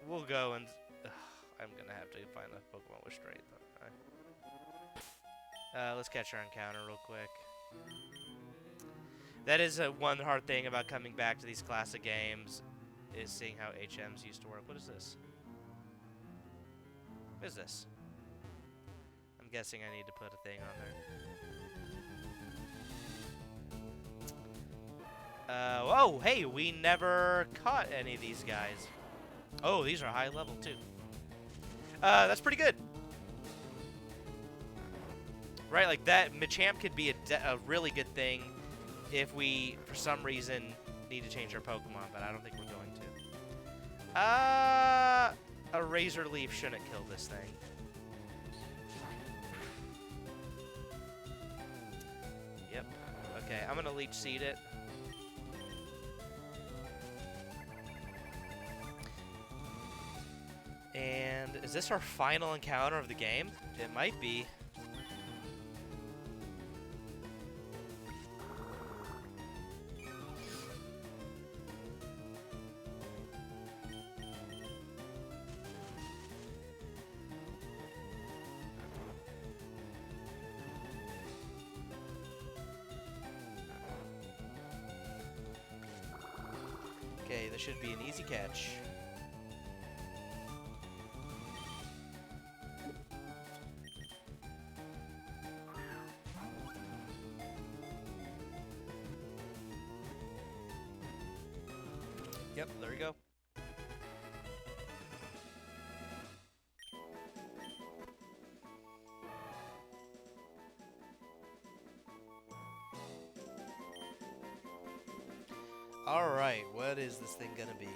We'll go and... I'm gonna have to find a Pokemon with strength. Right. Let's catch our encounter real quick. That is one hard thing about coming back to these classic games, is seeing how HMs used to work. What is this? What is this? I'm guessing I need to put a thing on there. Whoa, hey, we never caught any of these guys. Oh, these are high level too. That's pretty good. Right, like that, Machamp could be a really good thing if we, for some reason, need to change our Pokemon, but I don't think we're going to. A Razor Leaf shouldn't kill this thing. Yep. Okay, I'm gonna Leech Seed it. And is this our final encounter of the game? It might be. Okay, this should be an easy catch. Yep, there we go. Alright, what is this thing gonna be?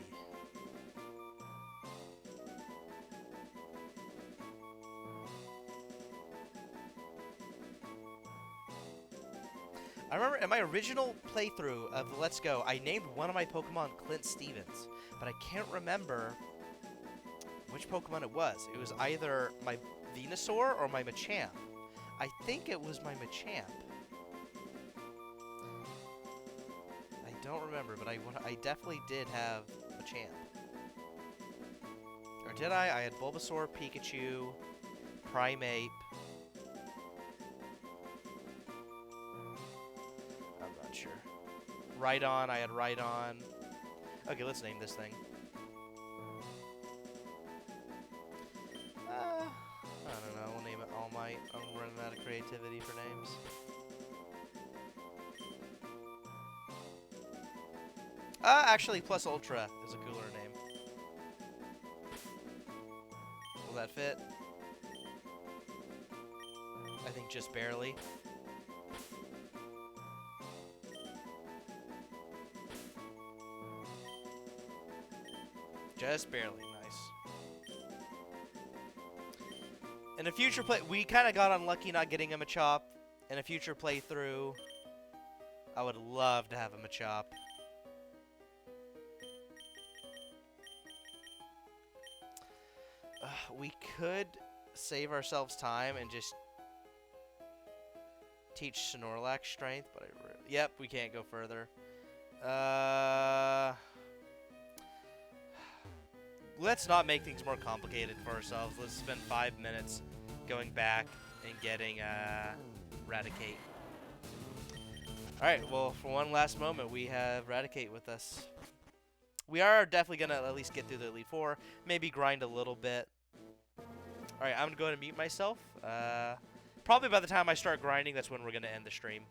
I remember in my original playthrough of Let's Go, I named one of my Pokemon Clint Stevens, but I can't remember which Pokemon it was. It was either my Venusaur or my Machamp. I think it was my Machamp. I don't remember, but I definitely did have a champ. Or did I? I had Bulbasaur, Pikachu, Primeape. I'm not sure. Rhydon, I had Rhydon. Okay, let's name this thing. I don't know, we'll name it All Might. I'm running out of creativity for names. Actually, Plus Ultra is a cooler name. Will that fit? I think just barely. Just barely, nice. In a future play, we kind of got unlucky not getting a Machop. In a future playthrough, I would love to have a Machop. We could save ourselves time and just teach Snorlax strength, but yep, we can't go further. Let's not make things more complicated for ourselves. Let's spend 5 minutes going back and getting Raticate. Alright, well, for one last moment, we have Raticate with us. We are definitely going to at least get through the Elite Four, maybe grind a little bit. Alright, I'm going to go ahead and mute myself. Probably by the time I start grinding, that's when we're going to end the stream.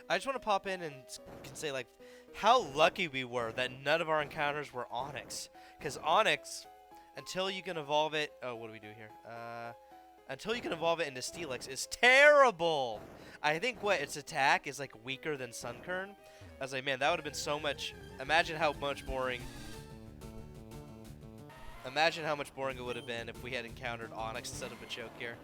I just want to pop in and can say like how lucky we were that none of our encounters were Onyx, because Onyx, until you can evolve it. Oh, what do we do here? Until you can evolve it into Steelix, is terrible. I think what its attack is like weaker than Sunkern. I was like, man, that would have been so much. Imagine how much boring. Imagine how much boring it would have been if we had encountered Onyx instead of a choke here.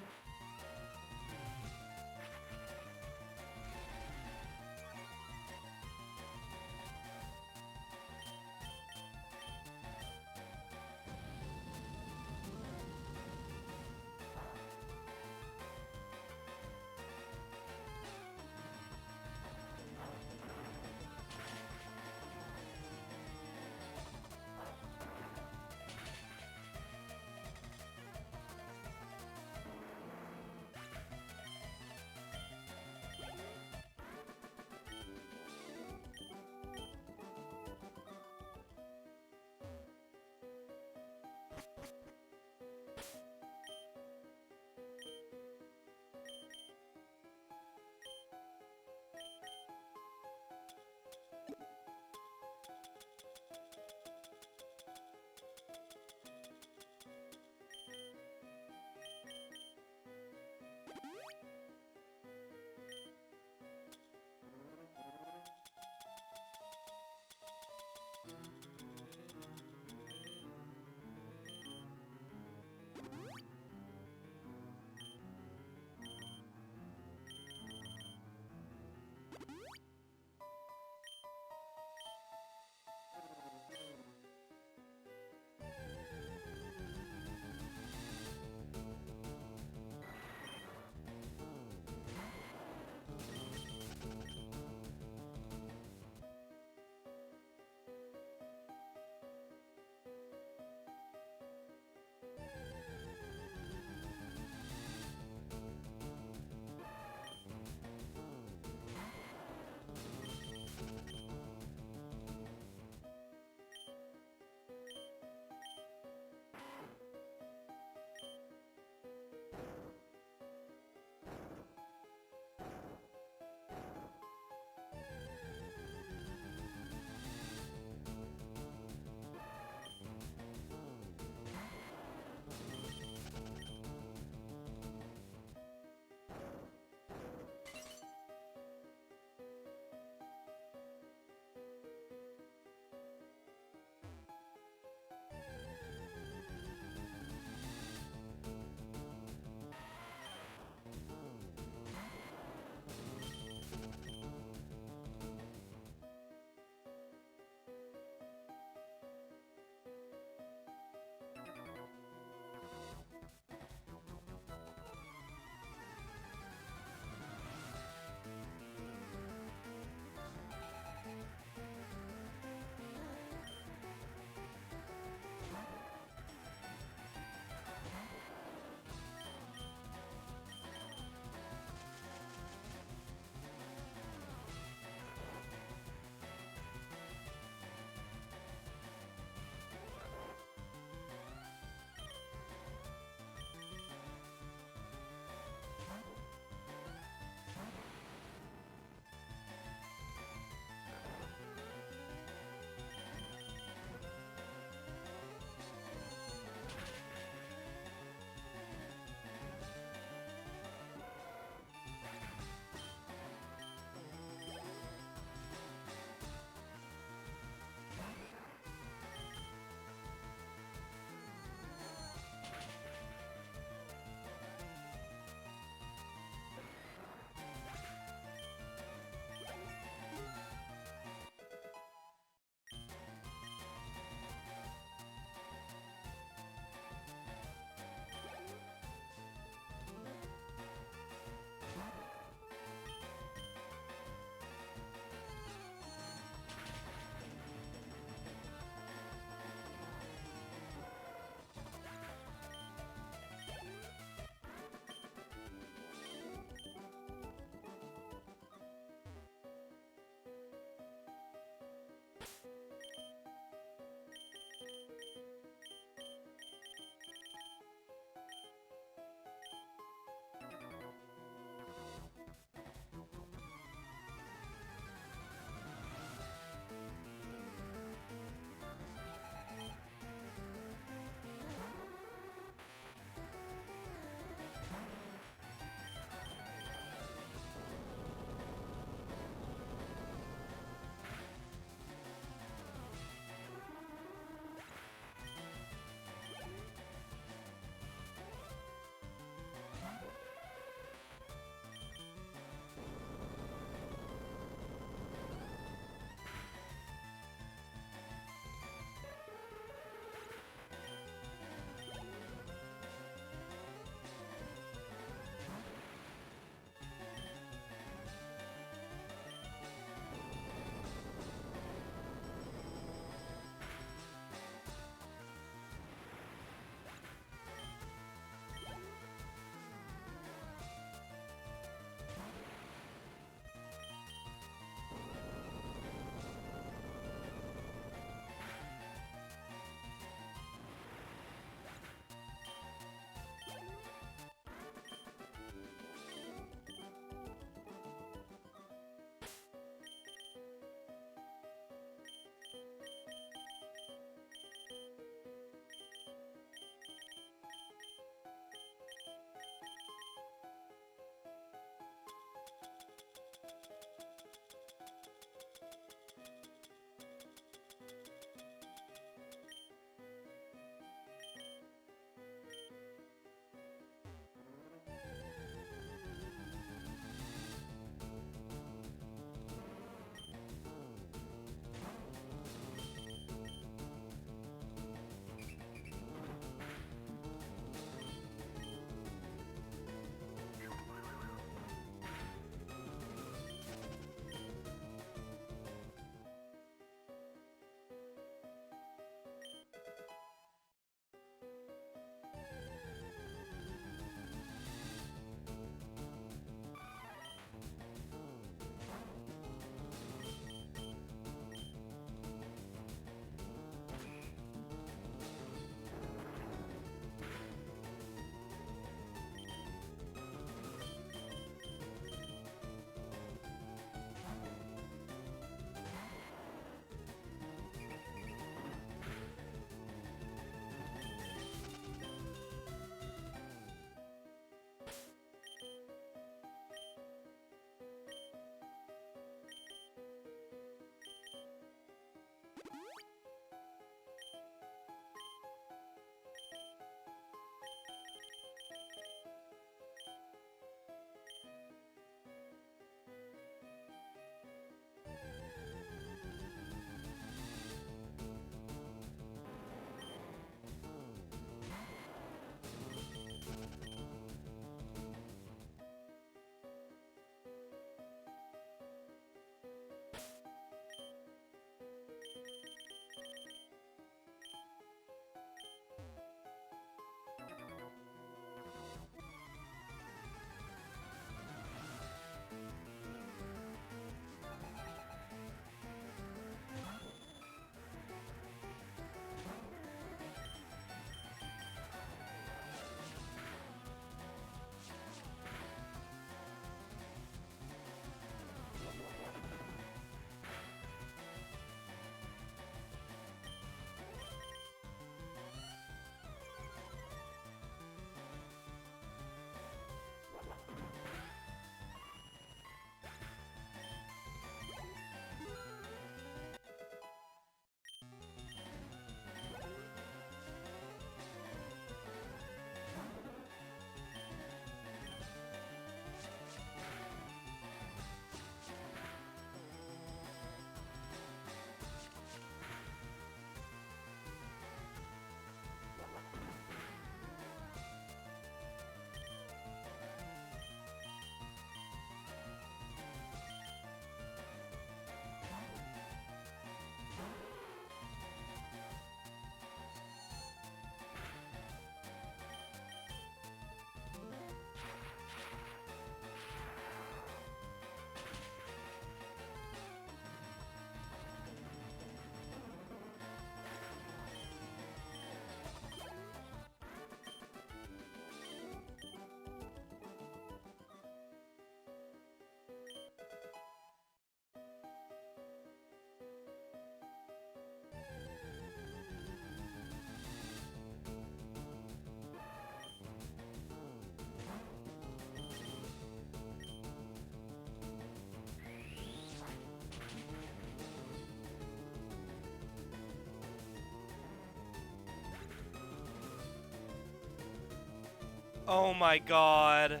Oh my god.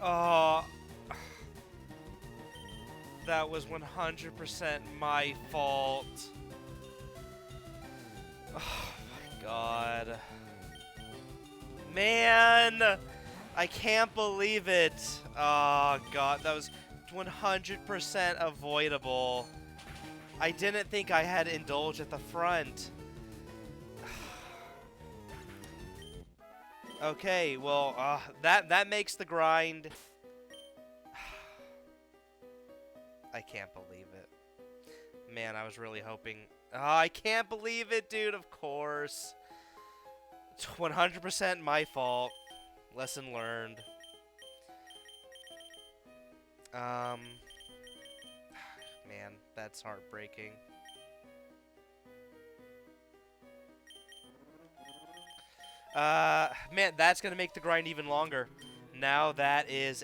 Oh, that was 100% my fault. Oh my god. Man, I can't believe it. Oh god, that was 100% avoidable. I didn't think I had indulge at the front. Okay, well, that makes the grind. I can't believe it. Man, I was really hoping. Oh, I can't believe it, dude. Of course. It's 100% my fault. Lesson learned. Man, that's heartbreaking. Man, that's gonna make the grind even longer. Now that is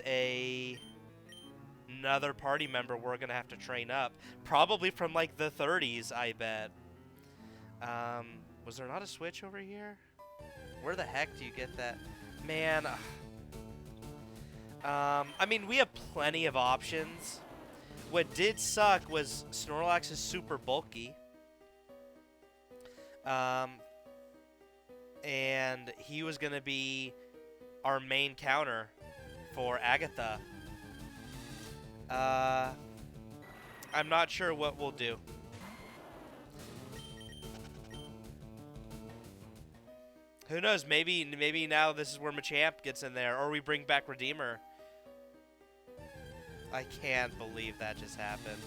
another party member we're gonna have to train up. Probably from like the 30s, I bet. Was there not a switch over here? Where the heck do you get that? Man, I mean, we have plenty of options. What did suck was Snorlax is super bulky. And he was going to be our main counter for Agatha. I'm not sure what we'll do. Who knows? Maybe now this is where Machamp gets in there, or we bring back Redeemer. I can't believe that just happened.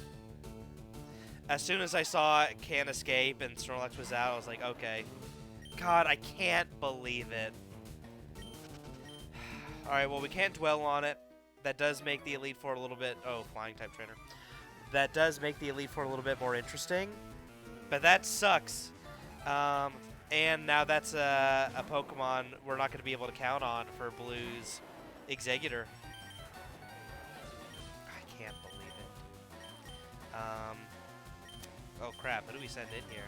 As soon as I saw it can't escape and Snorlax was out, I was like, okay. God, I can't believe it. Alright, well, we can't dwell on it. That does make the Elite Four a little bit... Oh, Flying type trainer. That does make the Elite Four a little bit more interesting. But that sucks. And now that's a Pokemon we're not going to be able to count on for Blue's Executor. I can't believe it. Oh crap, who do we send in here?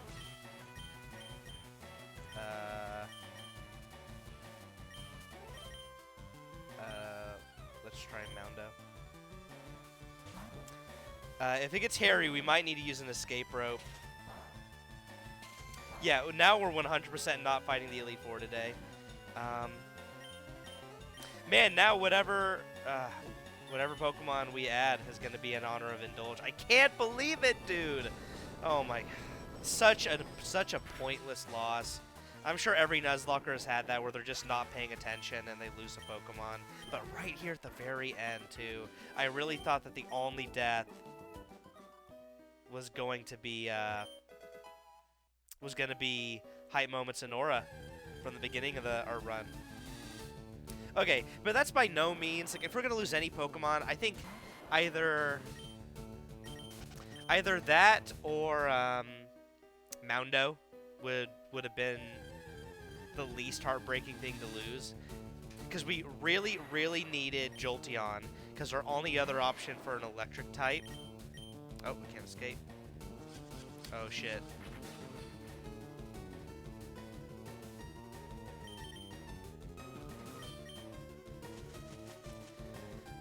Let's try Moundo. If it gets hairy, we might need to use an escape rope. Yeah, now we're 100% not fighting the Elite Four today. Man, now whatever Pokemon we add is going to be in honor of Indulge. I can't believe it, dude! Oh my... Such a pointless loss. I'm sure every Nuzlocker has had that where they're just not paying attention and they lose a Pokemon. But right here at the very end, too, I really thought that the only death was going to be Hype Moments and Aura from the beginning of our run. Okay, but that's by no means, like, if we're gonna lose any Pokemon, I think either that or Moundo would have been the least heartbreaking thing to lose, because we really needed Jolteon, because our only other option for an electric type. Oh, we can't escape. Oh shit.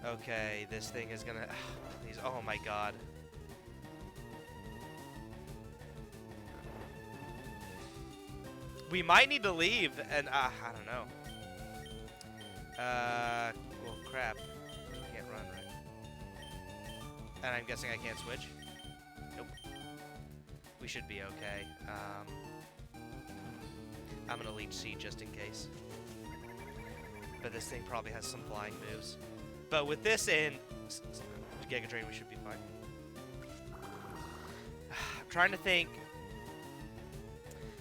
Okay, this thing is gonna... Please, oh my god. We might need to leave, and I don't know. Well, crap. I can't run, right? And I'm guessing I can't switch? Nope. We should be okay. I'm gonna Leech Seed just in case. But this thing probably has some flying moves. But with this in Giga Drain, we should be fine. I'm trying to think.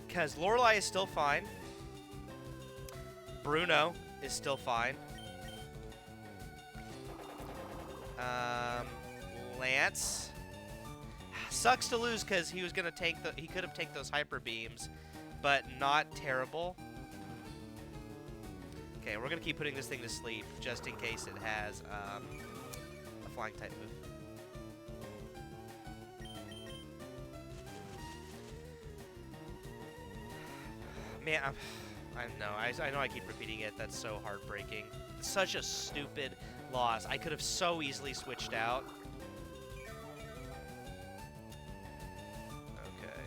Because Lorelei is still fine. Bruno is still fine. Lance sucks to lose because he was gonna take he could have taken those hyper beams, but not terrible. Okay, we're gonna keep putting this thing to sleep just in case it has a flying type move. Man, I know I keep repeating it. That's so heartbreaking. Such a stupid loss. I could have so easily switched out. Okay.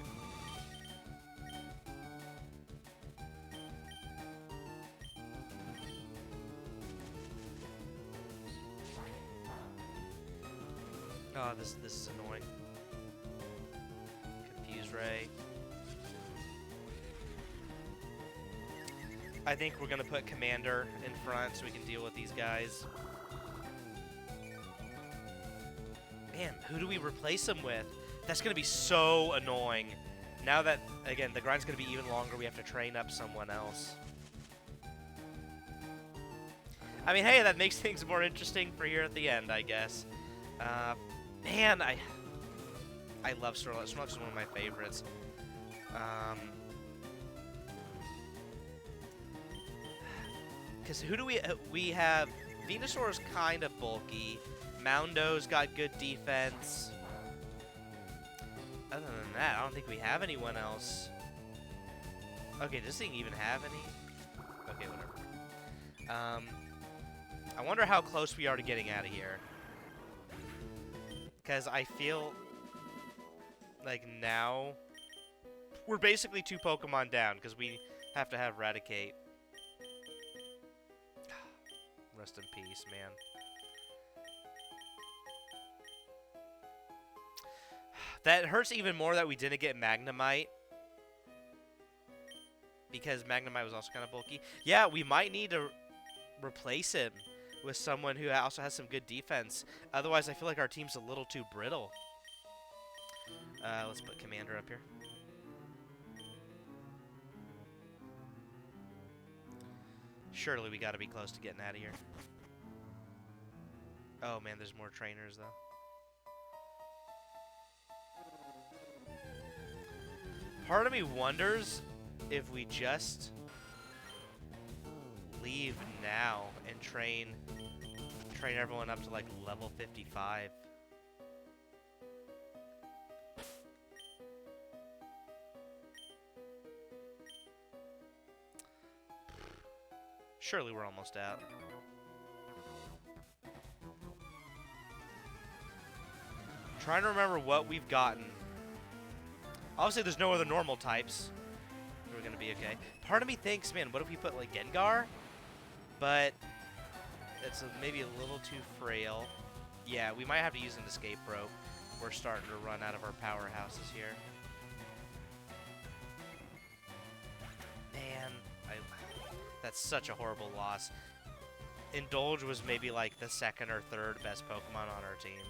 Oh, this is annoying. Confuse Ray. I think we're gonna put Commander in front so we can deal with these guys. Man, who do we replace him with? That's gonna be so annoying. Now that, again, the grind's gonna be even longer, we have to train up someone else. I mean, hey, that makes things more interesting for here at the end, I guess. Man, I love Snorlax. Snorlax is one of my favorites. Because who do we have? Venusaur's kind of bulky. Moundo's got good defense. Other than that, I don't think we have anyone else. Okay, does this thing even have any? Okay, whatever. I wonder how close we are to getting out of here. Because I feel like now we're basically 2 Pokemon down because we have to have Raticate. Rest in peace, man. That hurts even more that we didn't get Magnemite. Because Magnemite was also kind of bulky. Yeah, we might need to replace him with someone who also has some good defense. Otherwise, I feel like our team's a little too brittle. Let's put Commander up here. Surely we gotta be close to getting out of here. Oh man, there's more trainers though. Part of me wonders if we just leave now and train everyone up to like level 55. Surely we're almost out. Trying to remember what we've gotten. Obviously, there's no other normal types. We're gonna be okay. Part of me thinks, man, what if we put like Gengar? But it's maybe a little too frail. Yeah, we might have to use an escape rope. We're starting to run out of our powerhouses here. Man, that's such a horrible loss. Indulge was maybe like the second or third best Pokemon on our team.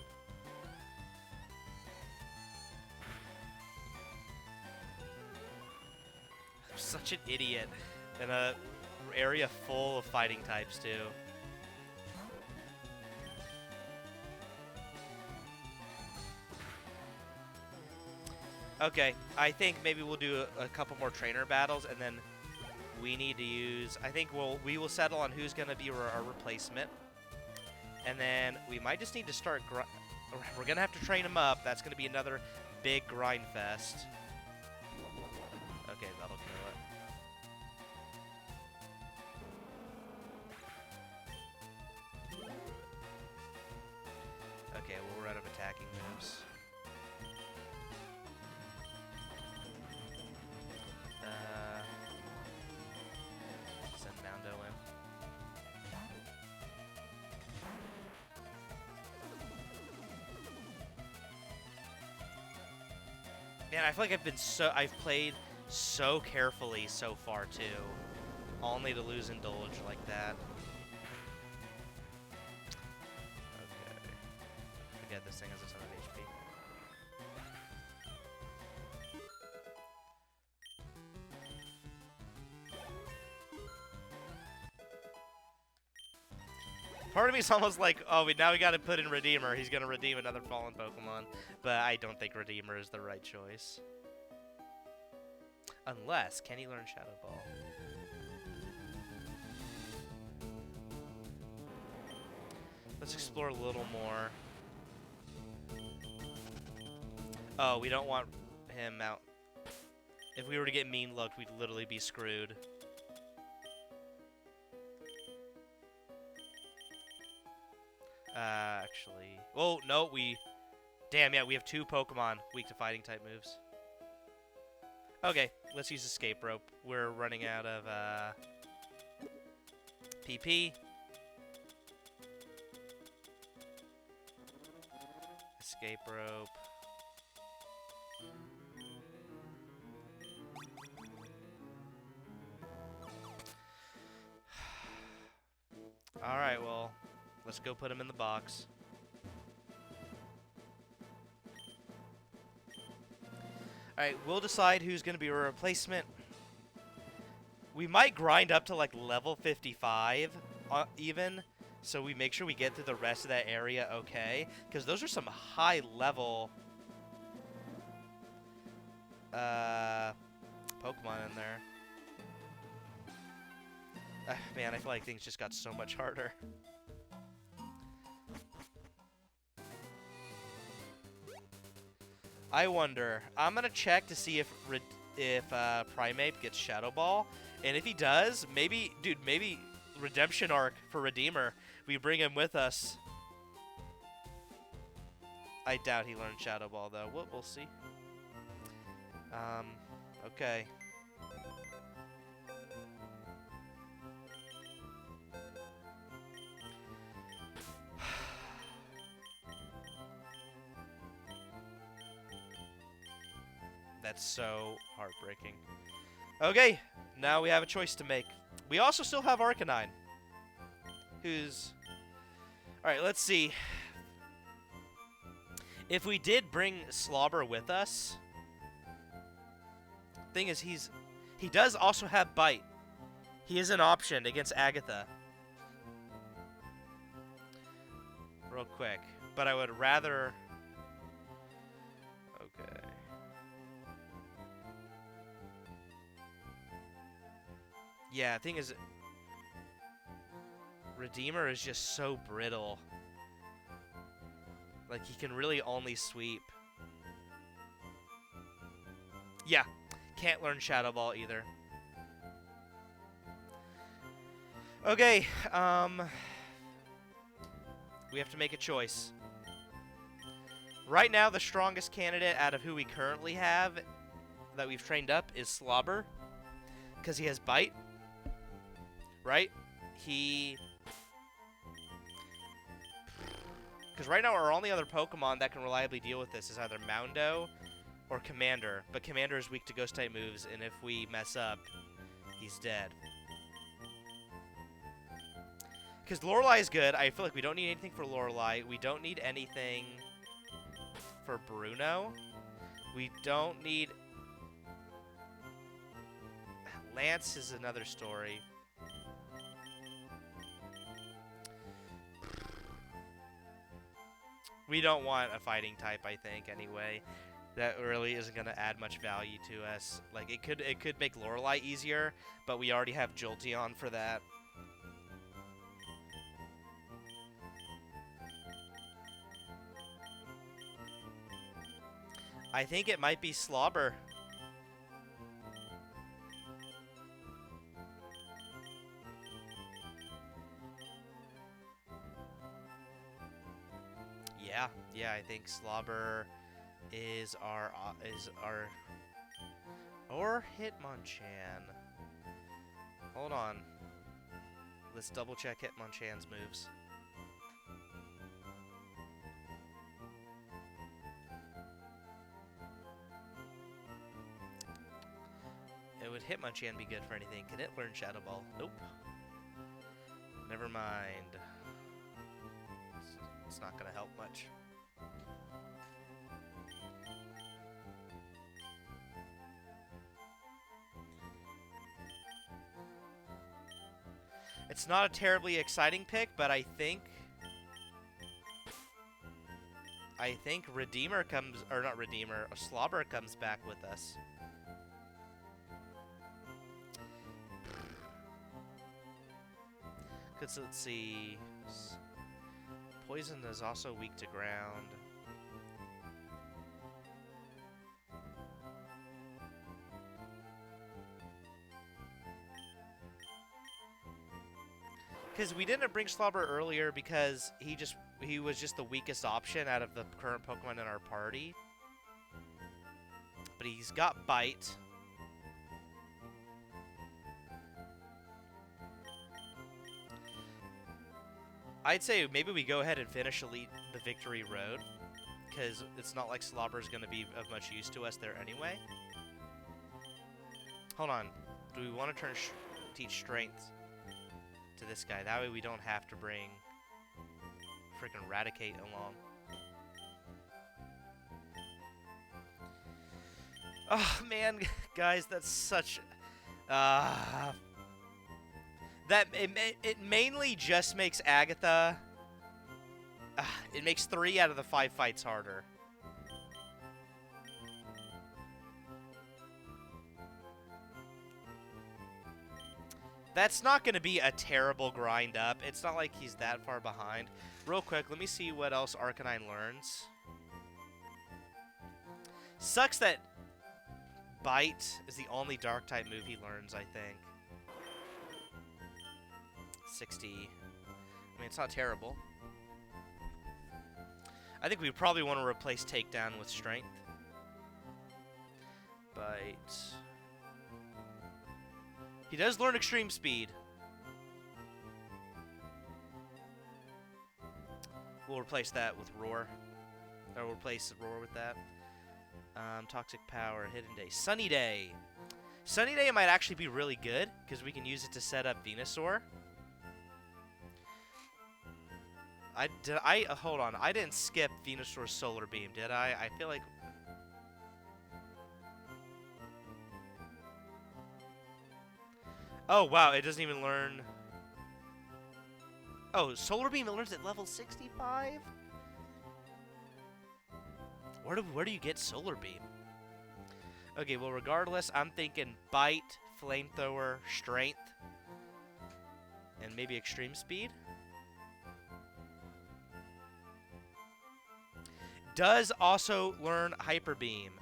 I'm such an idiot in a area full of fighting types too. Okay, I think maybe we'll do a couple more trainer battles, and then we need to use. I think we will settle on who's going to be our replacement, and then we might just need to start. We're going to have to train him up. That's going to be another big grind fest. Okay, that'll kill it. Okay, well, we're out of attacking moves. Send Moundo in. Man, I feel like I've played so carefully so far too, only to lose Indulge like that. Okay. Forget this thing has a ton of HP. Part of me is almost like, oh, now we got to put in Redeemer. He's going to redeem another fallen Pokemon. But I don't think Redeemer is the right choice. Unless, can he learn Shadow Ball? Let's explore a little more. Oh, we don't want him out. If we were to get mean looked, we'd literally be screwed. Actually... Oh, no, we... Damn, yeah, we have 2 Pokemon weak to fighting type moves. Okay, let's use Escape Rope. We're running out of, PP. Escape Rope. Alright, well, let's go put him in the box. Alright, we'll decide who's going to be a replacement. We might grind up to, like, level 55, even, so we make sure we get through the rest of that area okay. Because those are some high-level Pokemon in there. Man, I feel like things just got so much harder. I wonder. I'm gonna check to see if Primeape gets Shadow Ball, and if he does, maybe, dude, maybe Redemption Arc for Redeemer. We bring him with us. I doubt he learned Shadow Ball though. We'll see. Okay. That's so heartbreaking. Okay, now we have a choice to make. We also still have Arcanine, who's... Alright, let's see. If we did bring Slobber with us... Thing is, he does also have Bite. He is an option against Agatha. Real quick. But I would rather... Okay. Yeah, the thing is, Redeemer is just so brittle. Like, he can really only sweep. Yeah, can't learn Shadow Ball either. Okay, we have to make a choice. Right now, the strongest candidate out of who we currently have that we've trained up is Slobber, because he has Bite. Right? Because right now our only other Pokemon that can reliably deal with this is either Moundo or Commander. But Commander is weak to Ghost-type moves, and if we mess up, he's dead. Because Lorelei is good. I feel like we don't need anything for Lorelei. We don't need anything for Bruno. We don't need... Lance is another story. We don't want a fighting type, I think, anyway. That really isn't going to add much value to us. Like, it could make Lorelei easier, but we already have Jolteon for that. I think it might be Slobber. Yeah, I think Slobber is our or Hitmonchan. Hold on. Let's double check Hitmonchan's moves. Would Hitmonchan be good for anything? Can it learn Shadow Ball? Nope. Never mind. It's not gonna help much. It's not a terribly exciting pick, but I think Redeemer comes, or not Redeemer, Slobber comes back with us. Cause let's see, Poison is also weak to ground. Because we didn't bring Slobber earlier because he was just the weakest option out of the current Pokemon in our party. But he's got Bite. I'd say maybe we go ahead and finish the Victory Road, because it's not like Slobber's going to be of much use to us there anyway. Hold on. Do we want to teach Strength to this guy? That way we don't have to bring freaking Raticate along. Oh, man, guys, that's such... it mainly just makes Agatha... it makes 3 out of the 5 fights harder. That's not going to be a terrible grind up. It's not like he's that far behind. Real quick, let me see what else Arcanine learns. Sucks that Bite is the only Dark-type move he learns, I think. 60. I mean, it's not terrible. I think we probably want to replace Takedown with Strength. Bite. He does learn Extreme Speed. We'll replace that with Roar. Or we'll replace Roar with that. Toxic Power, Hidden Day. Sunny Day. Sunny Day might actually be really good, because we can use it to set up Venusaur. Hold on. I didn't skip Venusaur's Solar Beam, did I? I feel like... Oh, wow, it doesn't even learn... Oh, Solar Beam, it learns at level 65? Where do you get Solar Beam? Okay, well, regardless, I'm thinking Bite, Flamethrower, Strength, and maybe Extreme Speed. Does also learn Hyper Beam,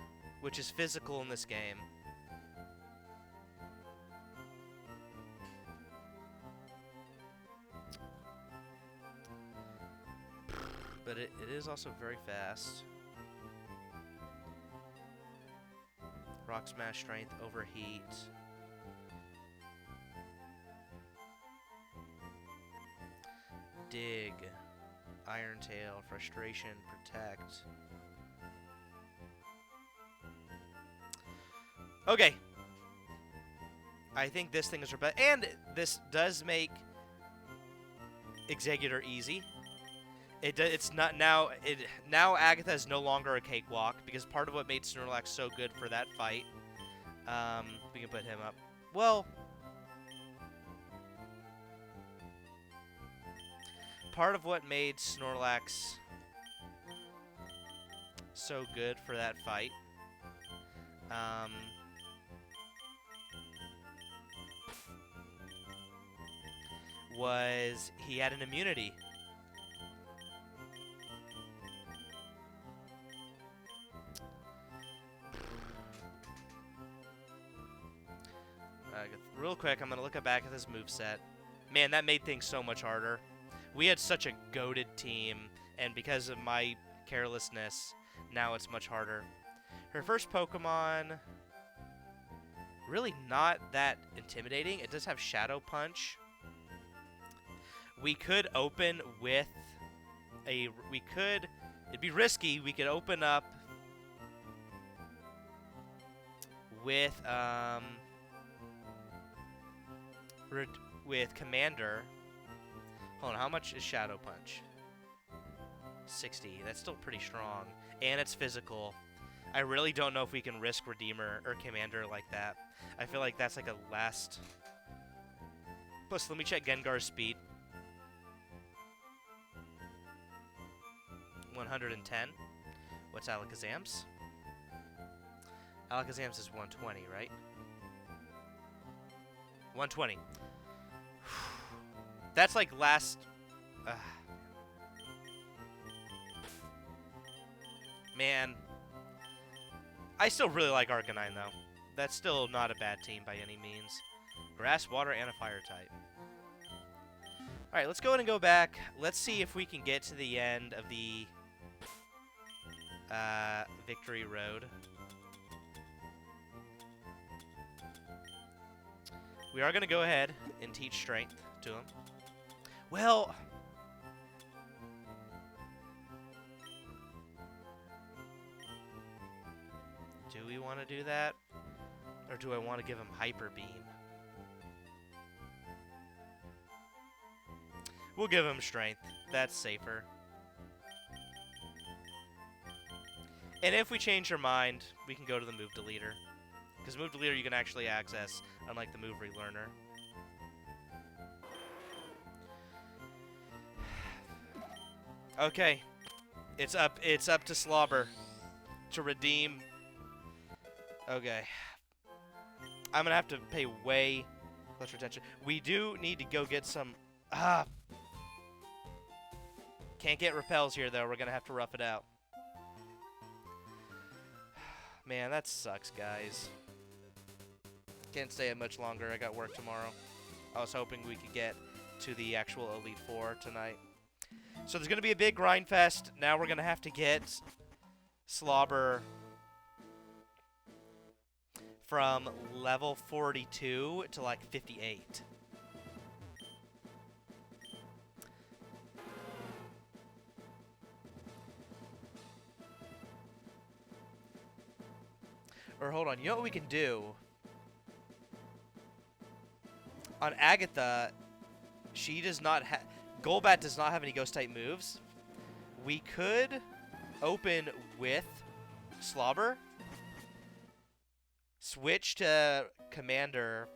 which is physical in this game. But it is also very fast. Rock Smash, Strength, Overheat. Dig. Iron Tail, Frustration, Protect. Okay. I think this thing is repetitive. And this does make Exeggutor easy. It's not now. Now Agatha is no longer a cakewalk, because part of what made Snorlax so good for that fight. We can put him up. Well, part of what made Snorlax so good for that fight was he had an immunity. Real quick, I'm going to look back at this moveset. Man, that made things so much harder. We had such a goated team, and because of my carelessness, now it's much harder. Her first Pokemon, really not that intimidating. It does have Shadow Punch. We could open with a... It'd be risky. We could open up with... with Commander. Hold on, how much is Shadow Punch? 60. That's still pretty strong. And it's physical. I really don't know if we can risk Redeemer or Commander like that. I feel like that's like a last... Plus, let me check Gengar's speed. 110. What's Alakazam's? Alakazam's is 120, right? 120. That's like last... Man. I still really like Arcanine, though. That's still not a bad team by any means. Grass, Water, and a Fire type. Alright, let's go ahead and go back. Let's see if we can get to the end of the Victory Road. We are going to go ahead and teach Strength to him. Well... do we want to do that? Or do I want to give him Hyper Beam? We'll give him Strength. That's safer. And if we change our mind, we can go to the Move Deleter. Because Move Deleter you can actually access, unlike the Move Relearner. Okay. It's up to Slobber to redeem. Okay. I'm gonna have to pay way closer attention. We do need to go get some... Can't get repels here, though. We're gonna have to rough it out. Man, that sucks, guys. Can't stay it much longer. I got work tomorrow. I was hoping we could get to the actual Elite Four tonight. So there's gonna be a big grind fest. Now we're gonna have to get Slobber from level 42 to like 58. Or hold on, you know what we can do? On Agatha, she does not have... Golbat does not have any Ghost-type moves. We could open with Slobber, switch to Commander,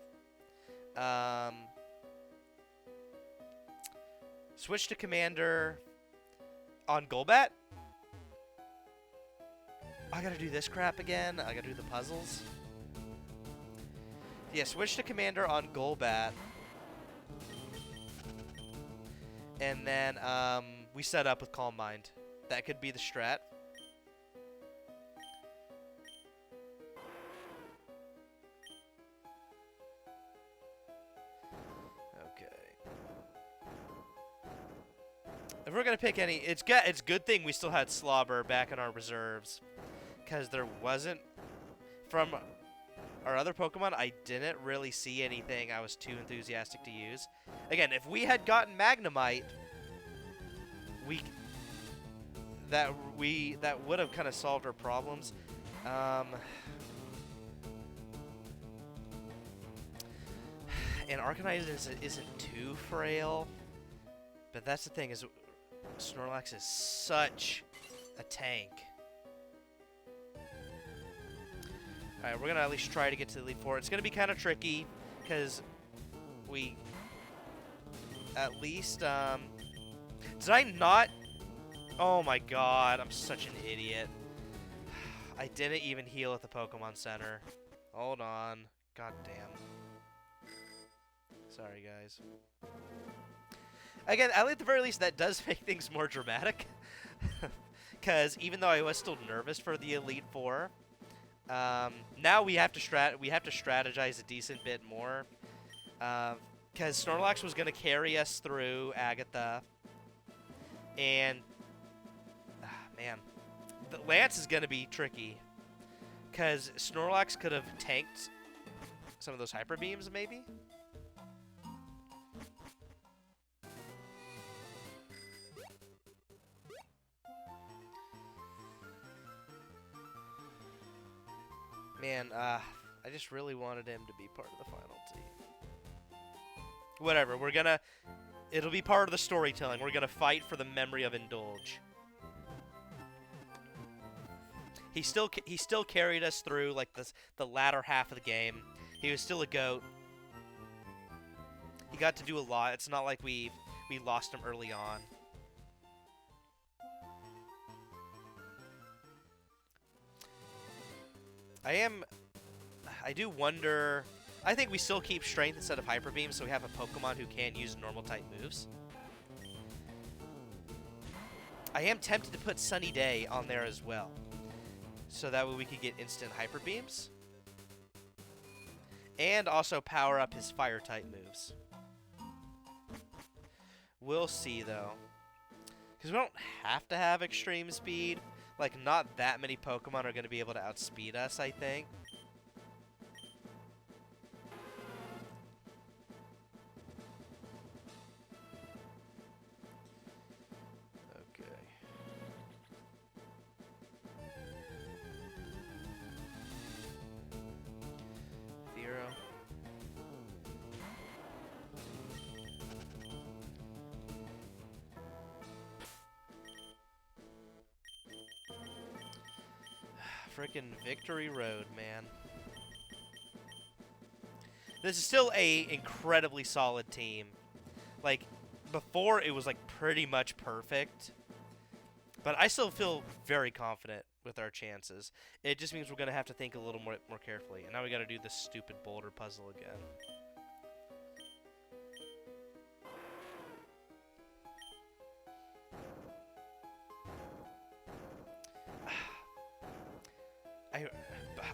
switch to Commander on Golbat. I gotta do this crap again. I gotta do the puzzles. Yeah, switch to Commander on Golbat. And then we set up with Calm Mind. That could be the strat. Okay. If we're gonna pick any, it's good thing we still had Slobber back in our reserves. Because there wasn't, from our other Pokemon, I didn't really see anything I was too enthusiastic to use. Again, if we had gotten Magnemite, that would have kind of solved our problems. And Arcanine isn't too frail, but that's the thing, is Snorlax is such a tank. Alright, we're going to at least try to get to the Elite Four. It's going to be kind of tricky, because we... At least, did I not... Oh my god, I'm such an idiot. I didn't even heal at the Pokemon Center. Hold on. God damn. Sorry, guys. Again, at the very least, that does make things more dramatic. Because even though I was still nervous for the Elite Four... now we have to strategize a decent bit more, because Snorlax was going to carry us through Agatha, and man, the Lance is going to be tricky, because Snorlax could have tanked some of those Hyper Beams, maybe. Man, I just really wanted him to be part of the final team. Whatever, it'll be part of the storytelling. We're gonna fight for the memory of Indulge. He still carried us through, like, the latter half of the game. He was still a GOAT. He got to do a lot. It's not like we lost him early on. I do wonder... I think we still keep Strength instead of Hyper Beam, so we have a Pokemon who can use normal-type moves. I am tempted to put Sunny Day on there as well, so that way we could get instant Hyper Beams. And also power up his Fire-type moves. We'll see, though. Because we don't have to have extreme speed. Like, not that many Pokemon are going to be able to outspeed us, I think. Okay. Zero. Frickin' Victory Road, man. This is still a incredibly solid team. Like, before it was like pretty much perfect. But I still feel very confident with our chances. It just means we're going to have to think a little more carefully. And now we got to do this stupid boulder puzzle again.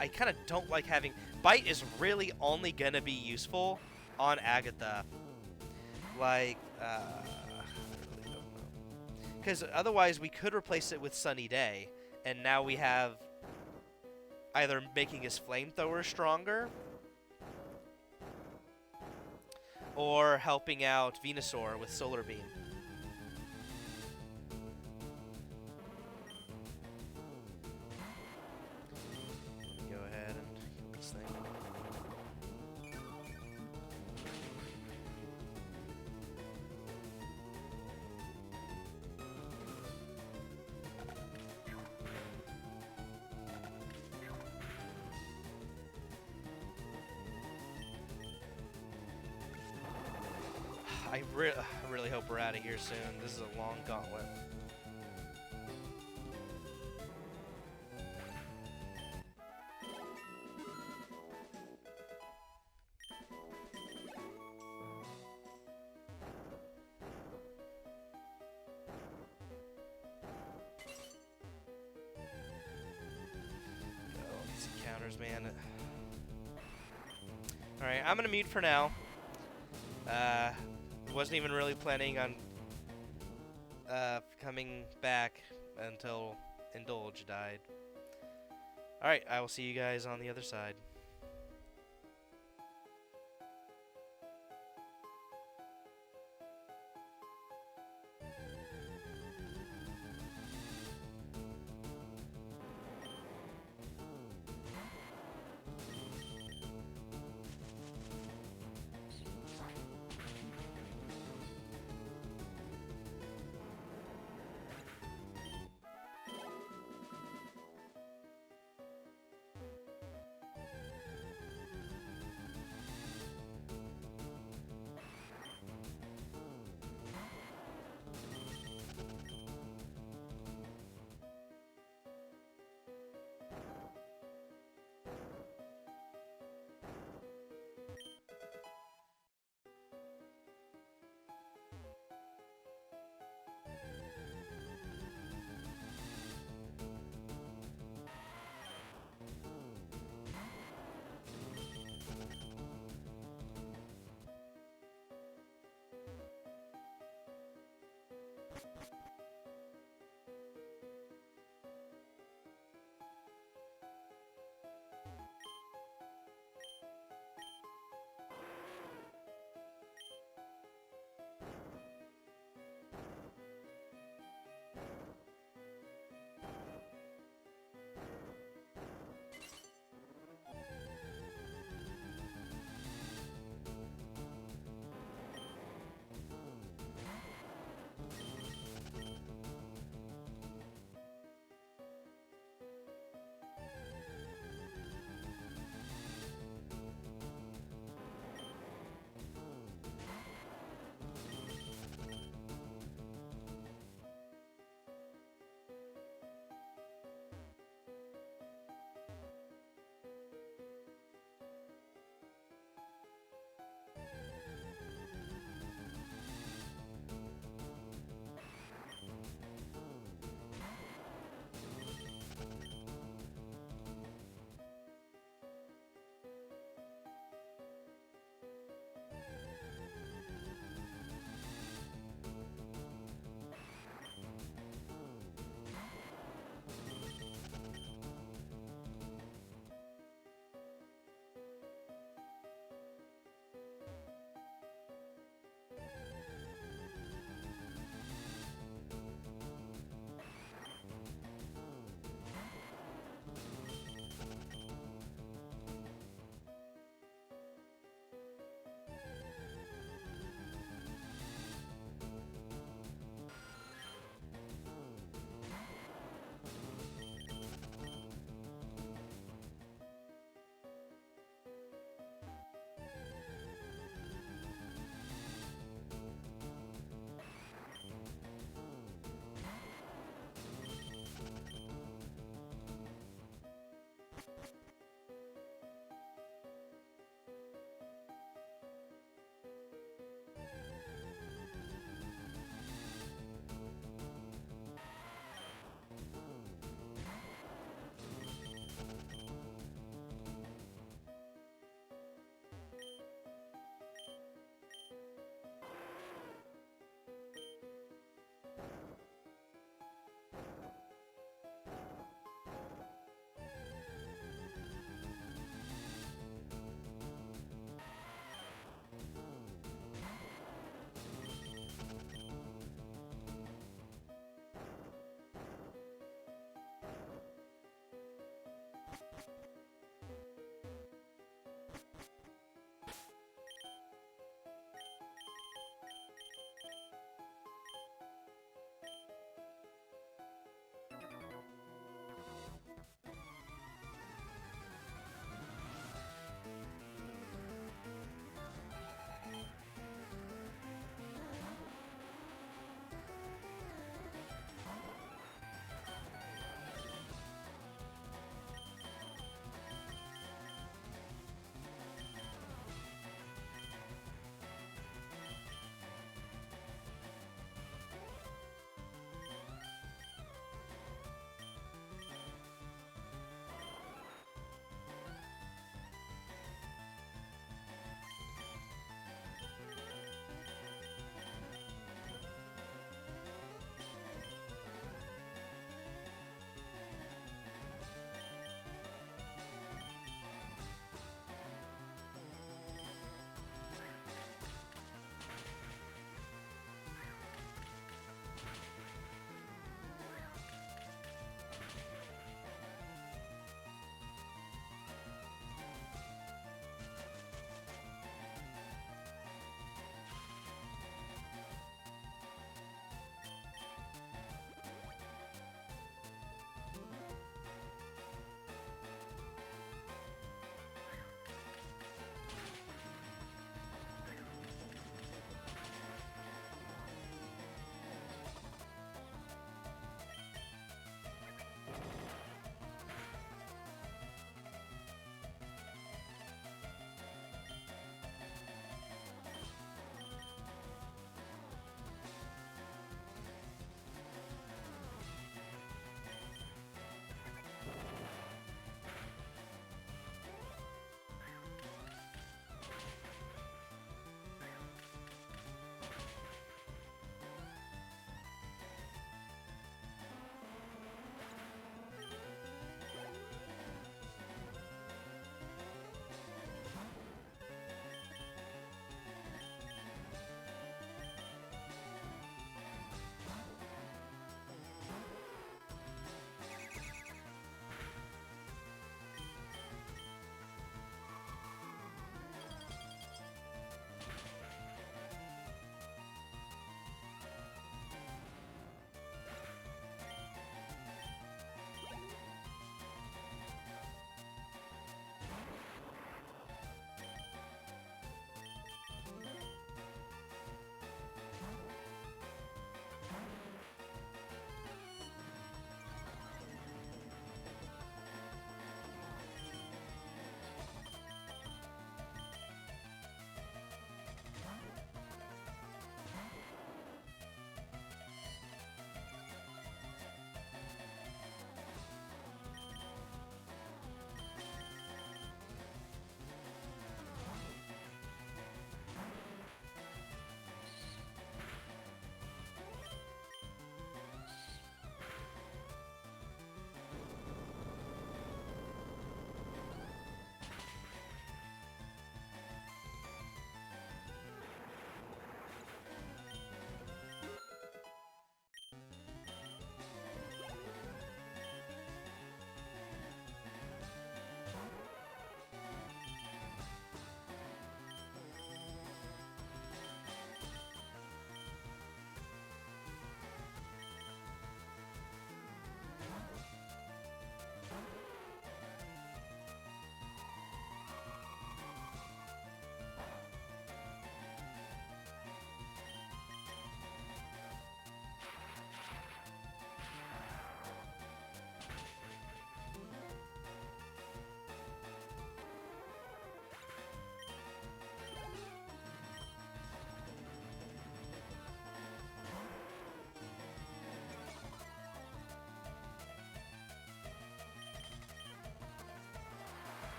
I kind of don't like having... Bite is really only going to be useful on Agatha. Like, I really don't know. Because otherwise we could replace it with Sunny Day. And now we have either making his flamethrower stronger or helping out Venusaur with Solar Beam. Go ahead and kill this thing. I really hope we're out of here soon. This is a long gauntlet. Oh, these encounters, man. Alright, I'm gonna mute for now. Wasn't even really planning on coming back until Indulge died. Alright, I will see you guys on the other side.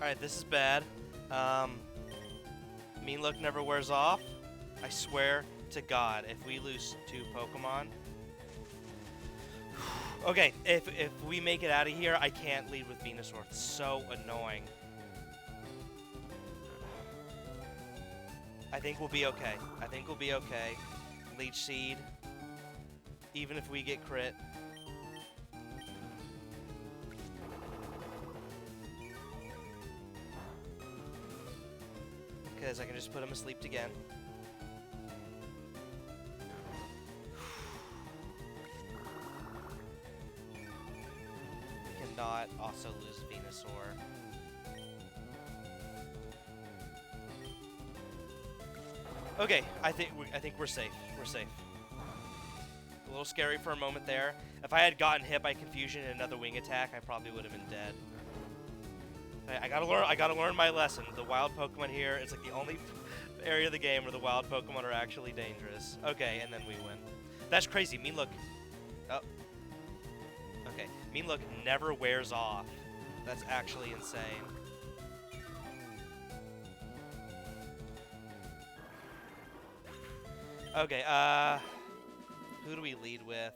Alright, this is bad. Mean Look never wears off. I swear to God, if we lose 2 Pokemon... Okay, if we make it out of here, I can't lead with Venusaur. It's so annoying. I think we'll be okay. I think we'll be okay. Leech Seed. Even if we get crit. Because I can just put him asleep again. Cannot also lose Venusaur. Okay, I think we're safe. We're safe. A little scary for a moment there. If I had gotten hit by Confusion and another wing attack, I probably would have been dead. I gotta learn my lesson. The wild Pokemon here is like the only area of the game where the wild Pokemon are actually dangerous. Okay, and then we win. That's crazy. Mean Look. Oh. Okay. Mean Look never wears off. That's actually insane. Okay, who do we lead with?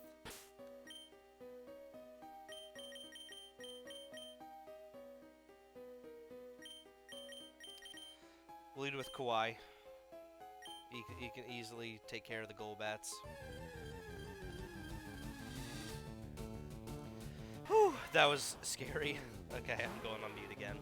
We'll lead with Kawhi. He can easily take care of the Golbats. Whew, that was scary. Okay, I'm going on mute again.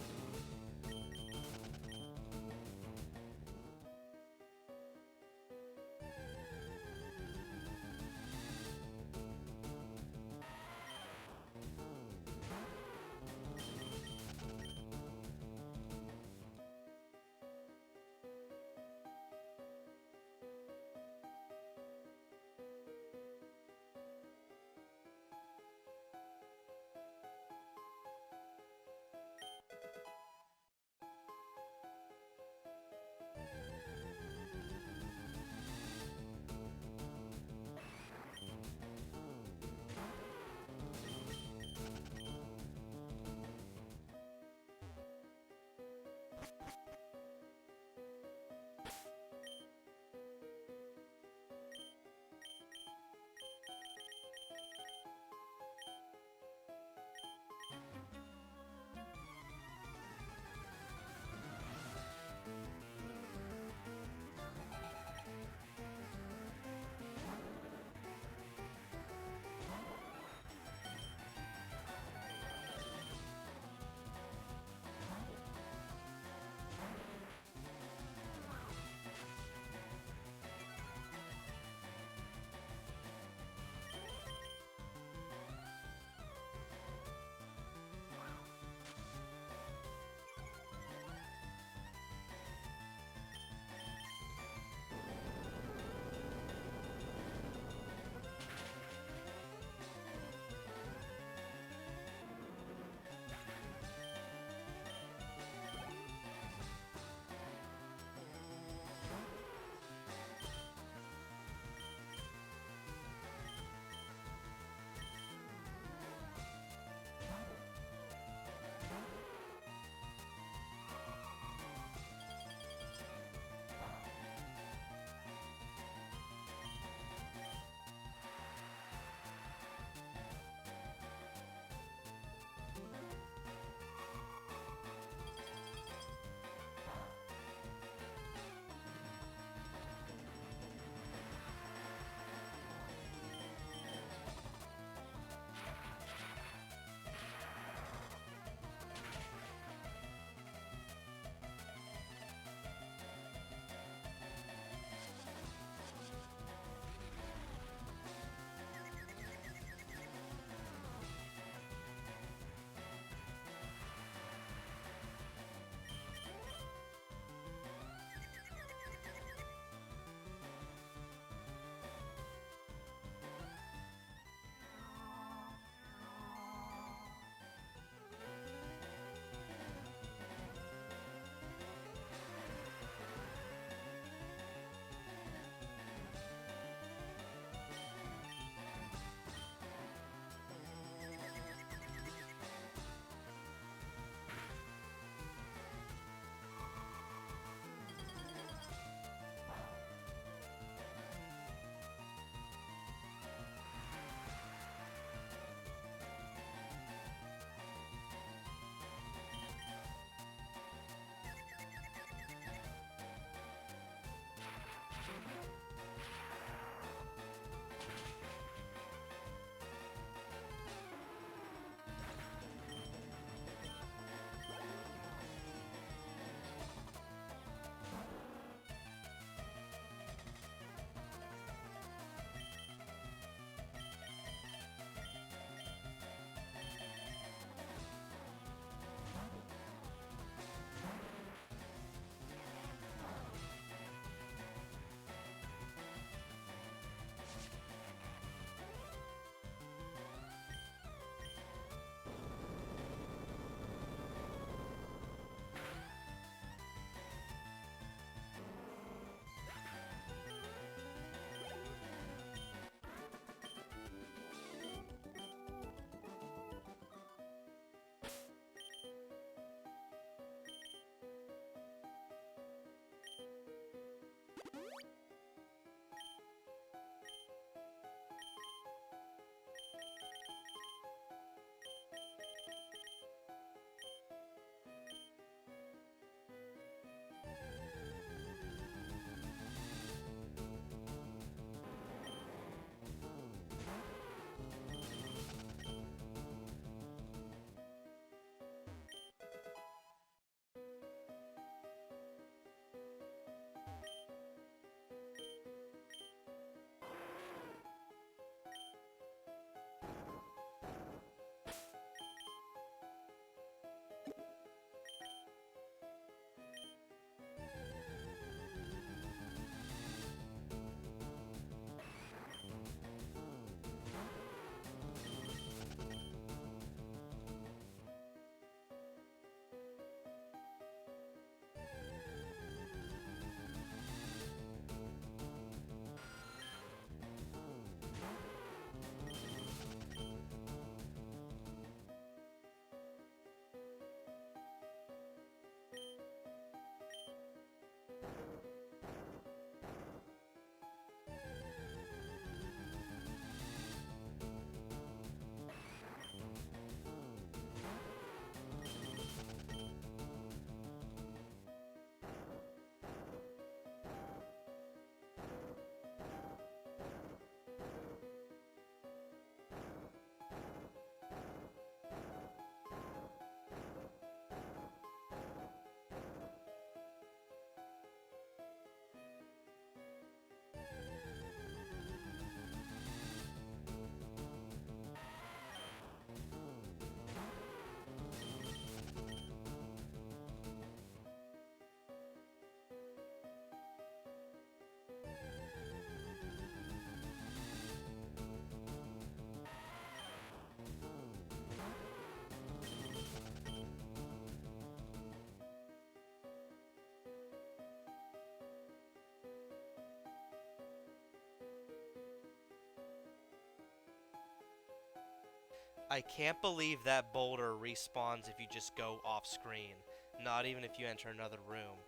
I can't believe that boulder respawns if you just go off screen. Not even if you enter another room.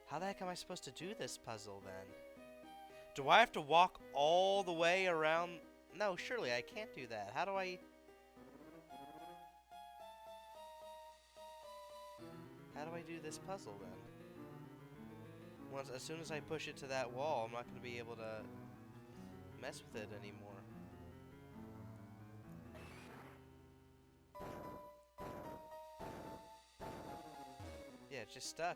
How the heck am I supposed to do this puzzle then? Do I have to walk all the way around? No, surely I can't do that. How do I... How do I do this puzzle then? As soon as I push it to that wall, I'm not going to be able to mess with it anymore. Yeah, it's just stuck.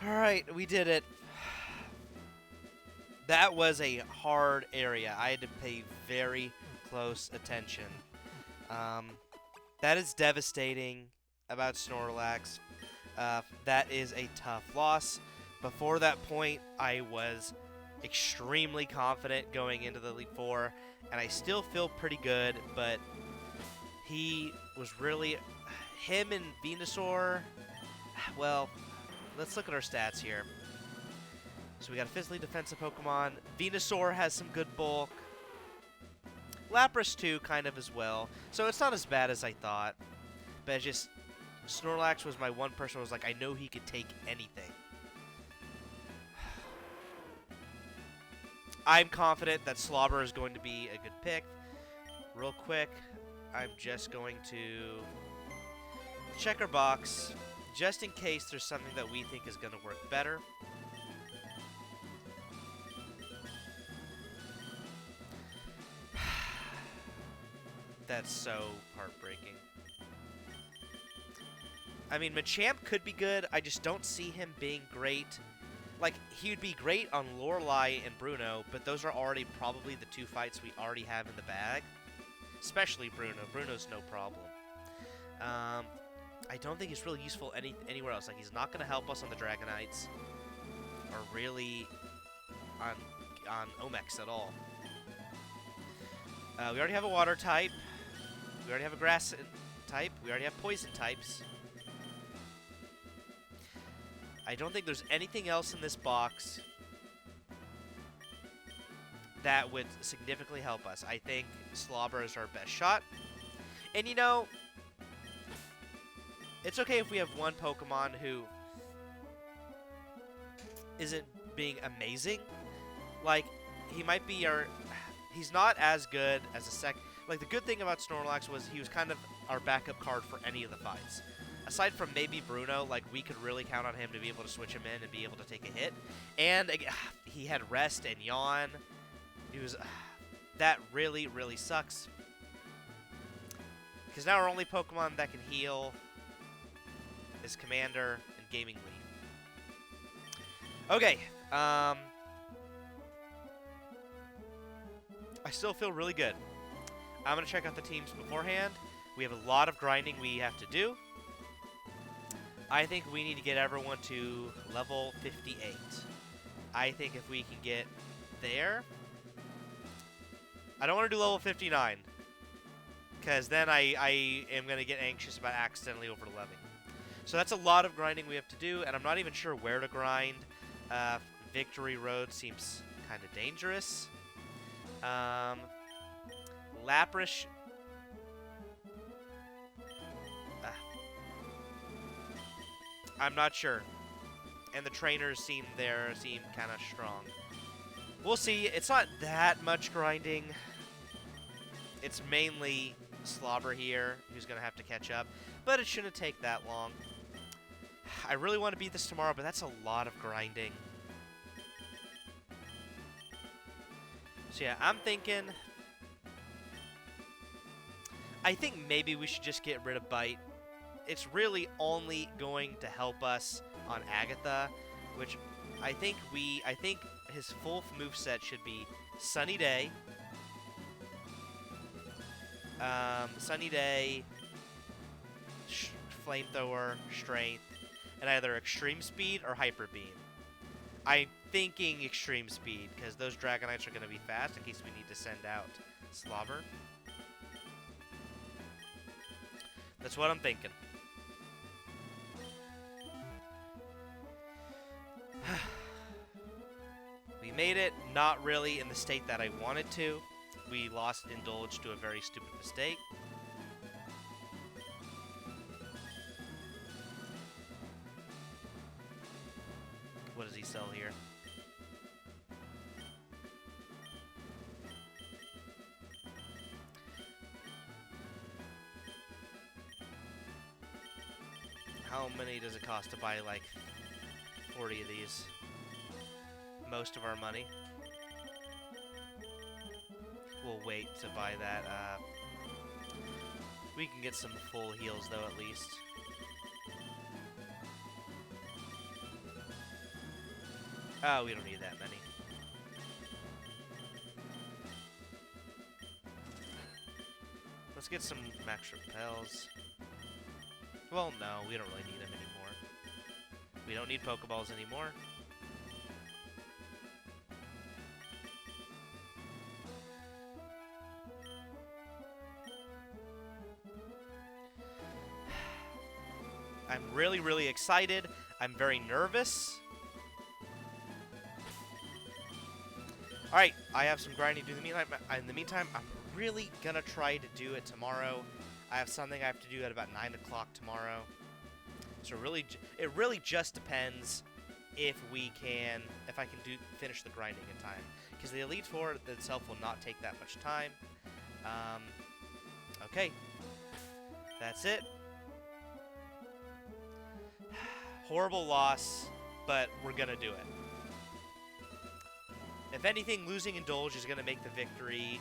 Alright, we did it. That was a hard area. I had to pay very close attention. That is devastating about Snorlax. That is a tough loss. Before that point, I was extremely confident going into the Elite Four, and I still feel pretty good, but he was really... Him and Venusaur... Well, let's look at our stats here. So we got a physically defensive Pokemon. Venusaur has some good bulk. Lapras too, kind of as well. So it's not as bad as I thought. But it's just... Snorlax was my one person who was like, I know he could take anything. I'm confident that Slobber is going to be a good pick. Real quick, I'm just going to check our box, just in case there's something that we think is going to work better. That's so heartbreaking. I mean, Machamp could be good. I just don't see him being great. Like, he would be great on Lorelei and Bruno, but those are already probably the two fights we already have in the bag. Especially Bruno. Bruno's no problem. I don't think he's really useful anywhere else. Like, he's not going to help us on the Dragonites. Or really on Omex at all. We already have a water type. We already have a grass type. We already have poison types. I don't think there's anything else in this box that would significantly help us. I think Slobber is our best shot. And you know, it's okay if we have one Pokemon who isn't being amazing. Like, he might be our... He's not as good as a second... Like, the good thing about Snorlax was he was kind of our backup card for any of the fights. Aside from maybe Bruno, like, we could really count on him to be able to switch him in and be able to take a hit. And he had Rest and Yawn. He was... that really, really sucks. Because now our only Pokemon that can heal is Commander and Gaming Leaf. Okay, I still feel really good. I'm going to check out the teams beforehand. We have a lot of grinding we have to do. I think we need to get everyone to level 58. I think if we can get there... I don't want to do level 59. Because then I am going to get anxious about accidentally overleveling. So that's a lot of grinding we have to do, and I'm not even sure where to grind. Victory Road seems kind of dangerous. Lapras... I'm not sure. And the trainers seem kind of strong. We'll see. It's not that much grinding. It's mainly Slobber here, who's going to have to catch up. But it shouldn't take that long. I really want to beat this tomorrow, but that's a lot of grinding. So yeah, I'm thinking... I think maybe we should just get rid of Bite. It's really only going to help us on Agatha, which I think his full moveset should be Sunny Day, Flamethrower, Strength, and either Extreme Speed or Hyper Beam. I'm thinking Extreme Speed, because those Dragonites are going to be fast in case we need to send out Slobber. That's what I'm thinking. We made it, not really in the state that I wanted to. We lost Indulge to a very stupid mistake. What does he sell here? How many does it cost to buy, like, 40 of these? Most of our money. We'll wait to buy that. We can get some full heals, though, at least. Oh, we don't need that many. Let's get some max repels. Well, no, we don't really need them anymore. We don't need Pokeballs anymore. I'm really, really excited. I'm very nervous. Alright, I have some grinding to do in the meantime. I'm really gonna try to do it tomorrow. I have something I have to do at about 9 o'clock tomorrow. So it really just depends if I can finish the grinding in time. Because the Elite Four itself will not take that much time. Okay. That's it. Horrible loss, but we're gonna do it. If anything, losing Indulge is gonna make the victory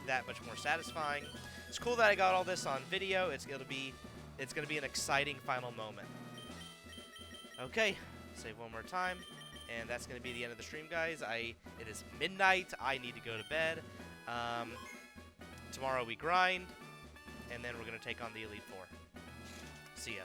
that much more satisfying. It's cool that I got all this on video. It's gonna be an exciting final moment. Okay, save one more time, and that's gonna be the end of the stream, guys. It is midnight. I need to go to bed. Tomorrow we grind, and then we're gonna take on the Elite Four. See ya.